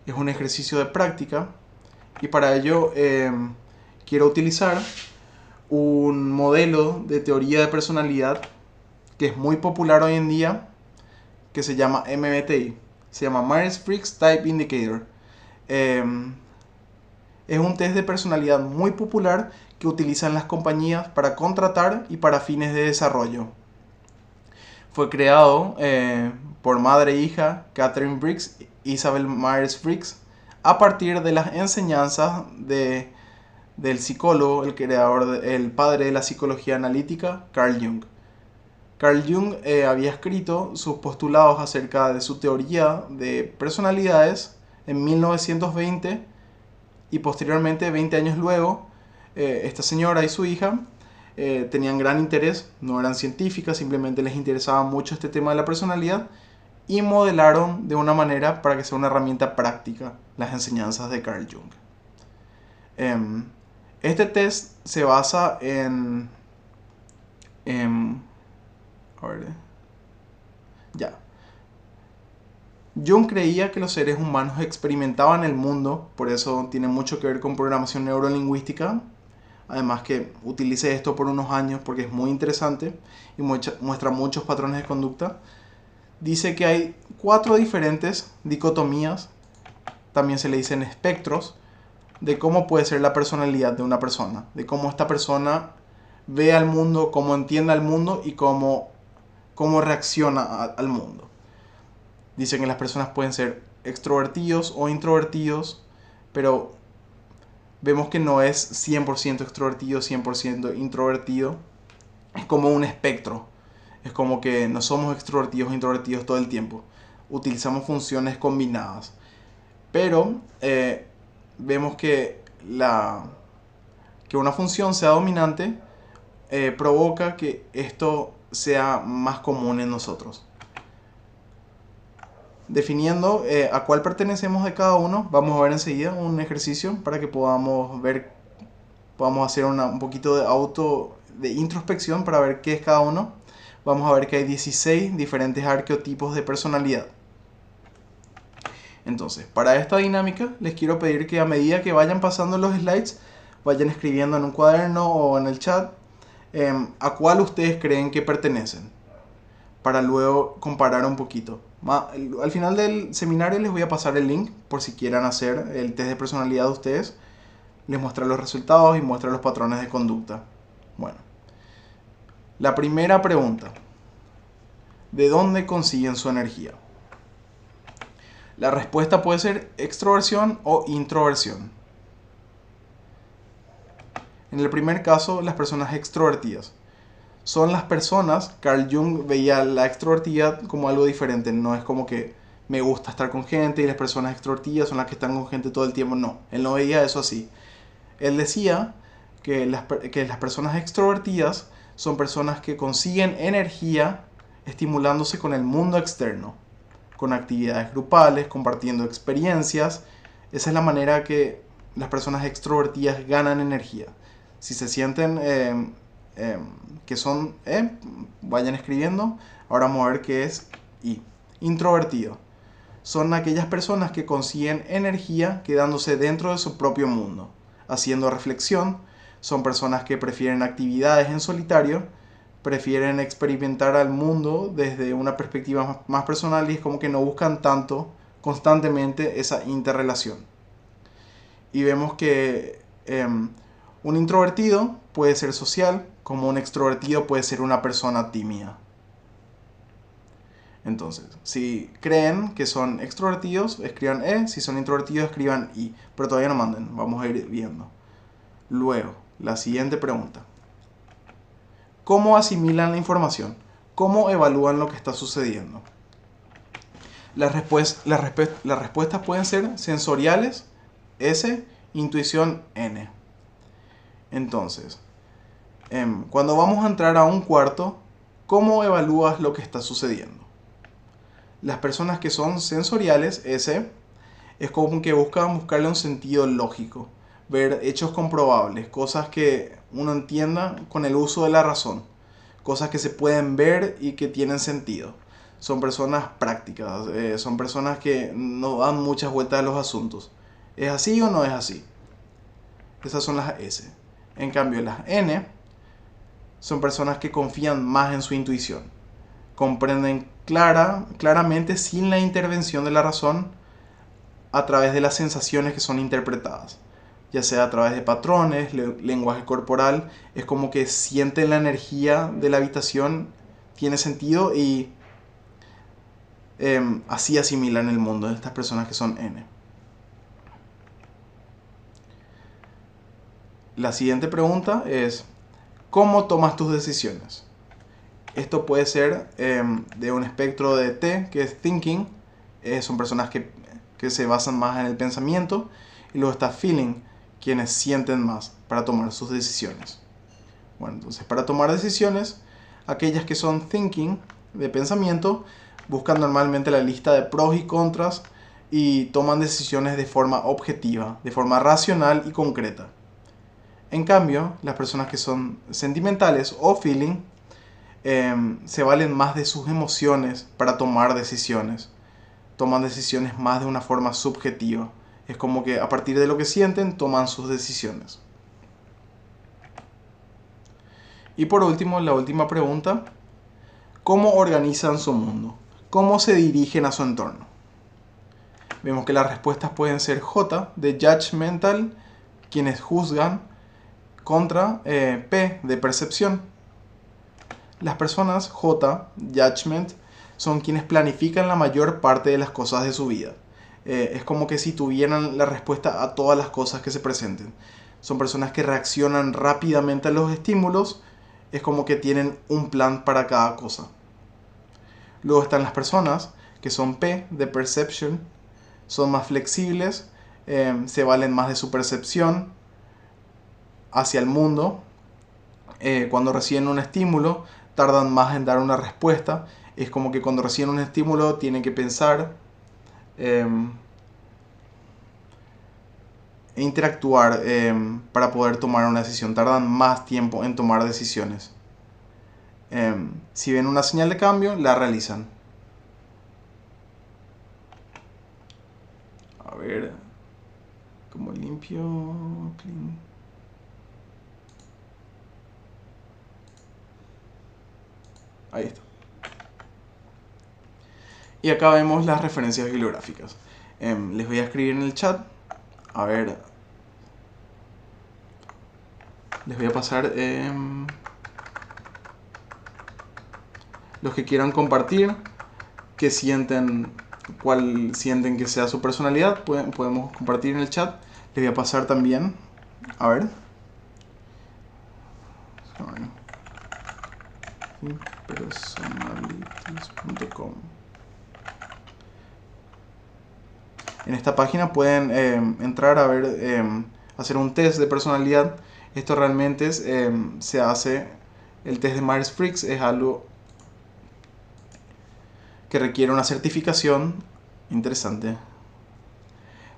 Es un ejercicio de práctica y para ello quiero utilizar un modelo de teoría de personalidad que es muy popular hoy en día, que se llama MBTI. Se llama Myers-Briggs Type Indicator. Es un test de personalidad muy popular que utilizan las compañías para contratar y para fines de desarrollo. Fue creado por madre e hija Catherine Briggs e Isabel Myers-Briggs a partir de las enseñanzas del psicólogo, el padre de la psicología analítica, Carl Jung. Carl Jung había escrito sus postulados acerca de su teoría de personalidades en 1920 y posteriormente, 20 años luego, esta señora y su hija tenían gran interés, no eran científicas, simplemente les interesaba mucho este tema de la personalidad y modelaron de una manera para que sea una herramienta práctica las enseñanzas de Carl Jung. Este test se basa en a ver, ya. Jung creía que los seres humanos experimentaban el mundo, por eso tiene mucho que ver con programación neurolingüística. Además que utilicé esto por unos años porque es muy interesante y muestra muchos patrones de conducta. Dice que hay 4 diferentes dicotomías, también se le dicen espectros, de cómo puede ser la personalidad de una persona, de cómo esta persona ve al mundo, cómo entiende al mundo y cómo reacciona al mundo. Dicen que las personas pueden ser extrovertidos o introvertidos, pero vemos que no es 100% extrovertido, 100% introvertido. Es como un espectro. Es como que no somos extrovertidos o introvertidos todo el tiempo. Utilizamos funciones combinadas. Pero vemos que una función sea dominante provoca que esto sea más común en nosotros. Definiendo a cuál pertenecemos de cada uno, vamos a ver enseguida un ejercicio para que podamos hacer un poquito de introspección para ver qué es cada uno. Vamos a ver que hay 16 diferentes arqueotipos de personalidad. Entonces, para esta dinámica les quiero pedir que a medida que vayan pasando los slides, vayan escribiendo en un cuaderno o en el chat a cuál ustedes creen que pertenecen, para luego comparar un poquito. Al final del seminario les voy a pasar el link por si quieran hacer el test de personalidad de ustedes. Les muestra los resultados y muestra los patrones de conducta. Bueno, la primera pregunta: ¿de dónde consiguen su energía? La respuesta puede ser extroversión o introversión. En el primer caso, las personas extrovertidas son las personas. Carl Jung veía la extrovertidad como algo diferente. No es como que me gusta estar con gente y las personas extrovertidas son las que están con gente todo el tiempo. No, él no veía eso así. Él decía que las personas extrovertidas son personas que consiguen energía estimulándose con el mundo externo, con actividades grupales, compartiendo experiencias. Esa es la manera que las personas extrovertidas ganan energía. Si se sienten que son vayan escribiendo. Ahora vamos a ver qué es I. Introvertido. Son aquellas personas que consiguen energía quedándose dentro de su propio mundo, haciendo reflexión. Son personas que prefieren actividades en solitario, prefieren experimentar al mundo desde una perspectiva más personal y es como que no buscan tanto constantemente esa interrelación. Y vemos que un introvertido puede ser social, como un extrovertido puede ser una persona tímida. Entonces, si creen que son extrovertidos, escriban E. Si son introvertidos, escriban I. Pero todavía no manden, vamos a ir viendo. Luego, la siguiente pregunta: ¿cómo asimilan la información? ¿Cómo evalúan lo que está sucediendo? Las respuestas pueden ser sensoriales, S, intuición, N. Entonces, cuando vamos a entrar a un cuarto, ¿cómo evalúas lo que está sucediendo? Las personas que son sensoriales, S, es como que buscarle un sentido lógico, ver hechos comprobables, cosas que uno entienda con el uso de la razón, cosas que se pueden ver y que tienen sentido. Son personas prácticas, son personas que no dan muchas vueltas a los asuntos. ¿Es así o no es así? Esas son las S. En cambio, las N son personas que confían más en su intuición. Comprenden claramente sin la intervención de la razón a través de las sensaciones que son interpretadas, ya sea a través de patrones, lenguaje corporal. Es como que sienten la energía de la habitación, tiene sentido y así asimilan el mundo de estas personas que son N. La siguiente pregunta es: ¿cómo tomas tus decisiones? Esto puede ser de un espectro de T, que es thinking. Son personas que se basan más en el pensamiento. Y luego está feeling, quienes sienten más para tomar sus decisiones. Bueno, entonces para tomar decisiones, aquellas que son thinking, de pensamiento, buscan normalmente la lista de pros y contras y toman decisiones de forma objetiva, de forma racional y concreta. En cambio, las personas que son sentimentales o feeling se valen más de sus emociones para tomar decisiones. Toman decisiones más de una forma subjetiva. Es como que a partir de lo que sienten, toman sus decisiones. Y por último, la última pregunta: ¿cómo organizan su mundo? ¿Cómo se dirigen a su entorno? Vemos que las respuestas pueden ser J, de judgmental, quienes juzgan, contra P, de percepción. Las personas J, judgment, son quienes planifican la mayor parte de las cosas de su vida. Es como que si tuvieran la respuesta a todas las cosas que se presenten. Son personas que reaccionan rápidamente a los estímulos. Es como que tienen un plan para cada cosa. Luego están las personas que son P, de perception. Son más flexibles, se valen más de su percepción hacia el mundo. Cuando reciben un estímulo, tardan más en dar una respuesta. Es como que cuando reciben un estímulo tienen que pensar e interactuar para poder tomar una decisión. Tardan más tiempo en tomar decisiones. Si ven una señal de cambio, la realizan. A ver, como limpio, clean. Ahí está. Y acá vemos las referencias bibliográficas. Les voy a escribir en el chat. A ver. Les voy a pasar los que quieran compartir, que sienten, cuál sienten que sea su personalidad, podemos compartir en el chat. Les voy a pasar también. A ver. Personalities.com. En esta página pueden entrar a ver, hacer un test de personalidad. Esto realmente se hace, el test de Myers-Briggs es algo que requiere una certificación. Interesante.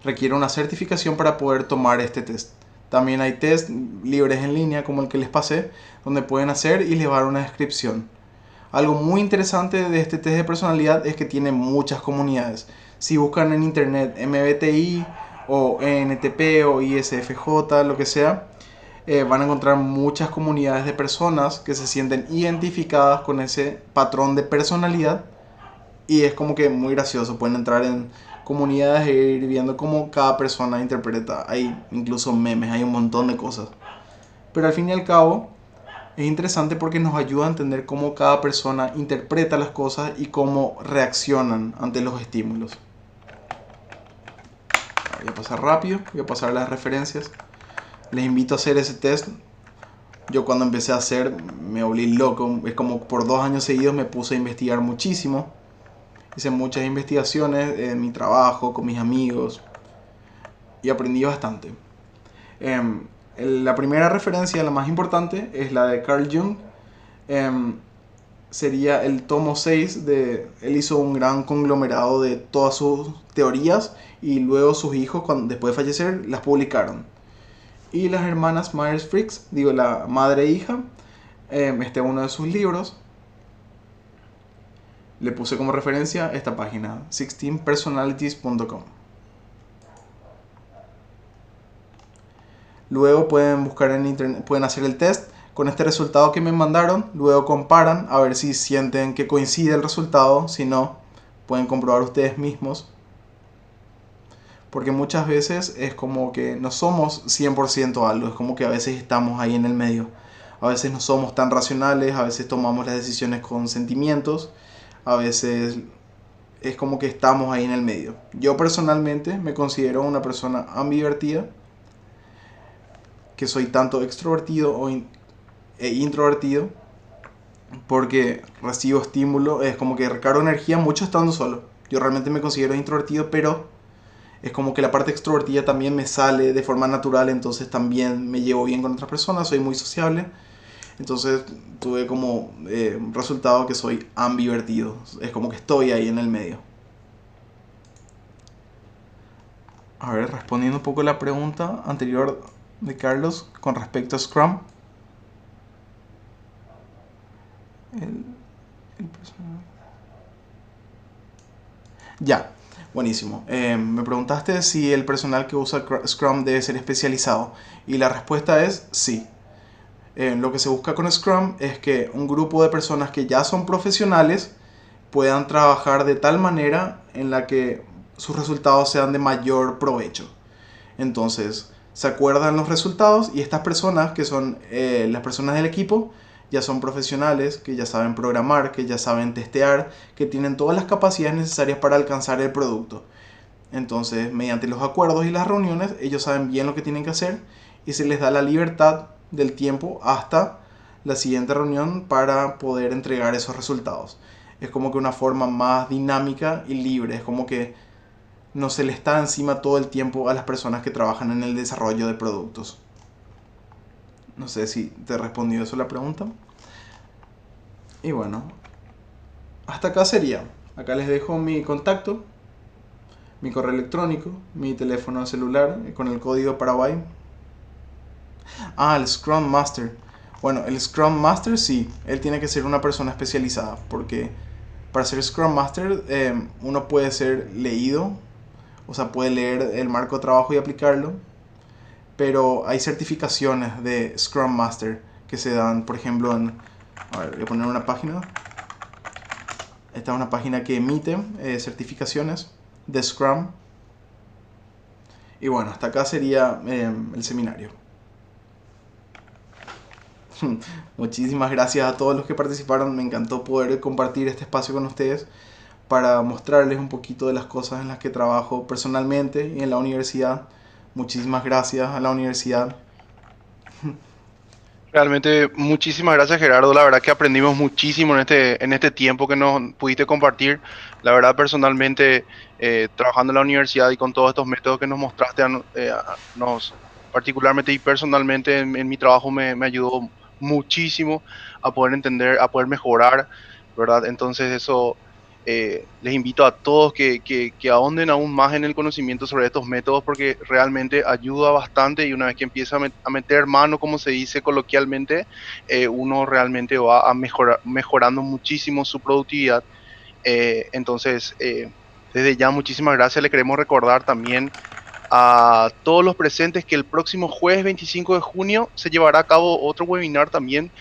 Requiere una certificación para poder tomar este test. También hay test libres en línea como el que les pasé, donde pueden hacer y les va a dar una descripción. Algo muy interesante de este test de personalidad es que tiene muchas comunidades. Si buscan en internet MBTI o ENTP o ISFJ, lo que sea, van a encontrar muchas comunidades de personas que se sienten identificadas con ese patrón de personalidad. Y es como que muy gracioso. Pueden entrar en comunidades e ir viendo cómo cada persona interpreta. Hay incluso memes, hay un montón de cosas. Pero al fin y al cabo es interesante porque nos ayuda a entender cómo cada persona interpreta las cosas y cómo reaccionan ante los estímulos. Voy a pasar rápido, voy a pasar las referencias. Les invito a hacer ese test. Yo cuando empecé a hacer me volví loco. Es como por 2 años seguidos me puse a investigar muchísimo. Hice muchas investigaciones en mi trabajo, con mis amigos. Y aprendí bastante. La primera referencia, la más importante, es la de Carl Jung. Sería el tomo 6 de... Él hizo un gran conglomerado de todas sus teorías y luego sus hijos, después de fallecer, las publicaron. Y las hermanas Myers-Briggs, digo la madre e hija, este es uno de sus libros. Le puse como referencia esta página, 16personalities.com. Luego pueden buscar en internet, pueden hacer el test con este resultado que me mandaron, luego comparan a ver si sienten que coincide el resultado, si no, pueden comprobar ustedes mismos. Porque muchas veces es como que no somos 100% algo, es como que a veces estamos ahí en el medio. A veces no somos tan racionales, a veces tomamos las decisiones con sentimientos, a veces es como que estamos ahí en el medio. Yo personalmente me considero una persona ambivertida, que soy tanto extrovertido e introvertido, porque recibo estímulo, es como que recargo energía mucho estando solo. Yo realmente me considero introvertido, pero es como que la parte extrovertida también me sale de forma natural, entonces también me llevo bien con otras personas, soy muy sociable. Entonces tuve como resultado que soy ambivertido, es como que estoy ahí en el medio. A ver, respondiendo un poco la pregunta anterior de Carlos con respecto a Scrum. El, el Ya, buenísimo. Me preguntaste si el personal que usa Scrum debe ser especializado. Y la respuesta es sí. Lo que se busca con Scrum es que un grupo de personas que ya son profesionales puedan trabajar de tal manera en la que sus resultados sean de mayor provecho. Entonces, se acuerdan los resultados y estas personas, que son las personas del equipo, ya son profesionales, que ya saben programar, que ya saben testear, que tienen todas las capacidades necesarias para alcanzar el producto. Entonces, mediante los acuerdos y las reuniones, ellos saben bien lo que tienen que hacer y se les da la libertad del tiempo hasta la siguiente reunión para poder entregar esos resultados. Es como que una forma más dinámica y libre, es como que no se le está encima todo el tiempo a las personas que trabajan en el desarrollo de productos. No sé si te he respondido eso la pregunta. Y bueno, hasta acá sería. Acá les dejo mi contacto, mi correo electrónico, mi teléfono celular con el código Paraguay. Ah, el Scrum Master. Bueno, el Scrum Master sí, él tiene que ser una persona especializada, porque para ser Scrum Master uno puede ser leído, o sea, puede leer el marco de trabajo y aplicarlo, pero hay certificaciones de Scrum Master que se dan, por ejemplo, a ver, voy a poner una página. Esta es una página que emite certificaciones de Scrum. Y bueno, hasta acá sería el seminario. Muchísimas gracias a todos los que participaron. Me encantó poder compartir este espacio con ustedes para mostrarles un poquito de las cosas en las que trabajo personalmente y en la universidad. Muchísimas gracias a la universidad. Realmente muchísimas gracias, Gerardo. La verdad que aprendimos muchísimo en este tiempo que nos pudiste compartir. La verdad, personalmente, trabajando en la universidad y con todos estos métodos que nos mostraste, particularmente y personalmente en mi trabajo me ayudó muchísimo a poder entender, a poder mejorar, ¿verdad? Entonces eso, les invito a todos que ahonden aún más en el conocimiento sobre estos métodos porque realmente ayuda bastante y una vez que empieza a meter mano, como se dice coloquialmente, uno realmente va a mejorando muchísimo su productividad. Desde ya, muchísimas gracias. Le queremos recordar también a todos los presentes que el próximo jueves 25 de junio se llevará a cabo otro webinar también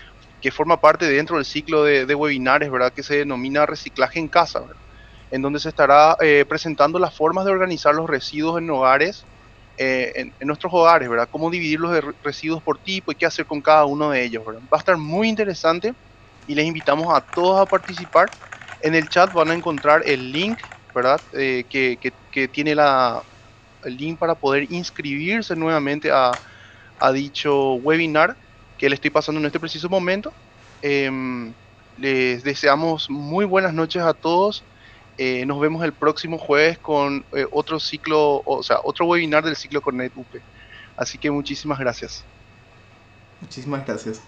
que forma parte dentro del ciclo de webinares, ¿verdad? Que se denomina Reciclaje en Casa, ¿verdad? En donde se estará presentando las formas de organizar los residuos en hogares, en nuestros hogares, ¿verdad? Cómo dividir los residuos por tipo y qué hacer con cada uno de ellos, ¿verdad? Va a estar muy interesante y les invitamos a todos a participar. En el chat van a encontrar el link, ¿verdad? Que tiene el link para poder inscribirse nuevamente a dicho webinar que le estoy pasando en este preciso momento. Em, Les deseamos muy buenas noches a todos. Nos vemos el próximo jueves con otro ciclo, o sea, otro webinar del ciclo Cornet UP. Así que muchísimas gracias. Muchísimas gracias.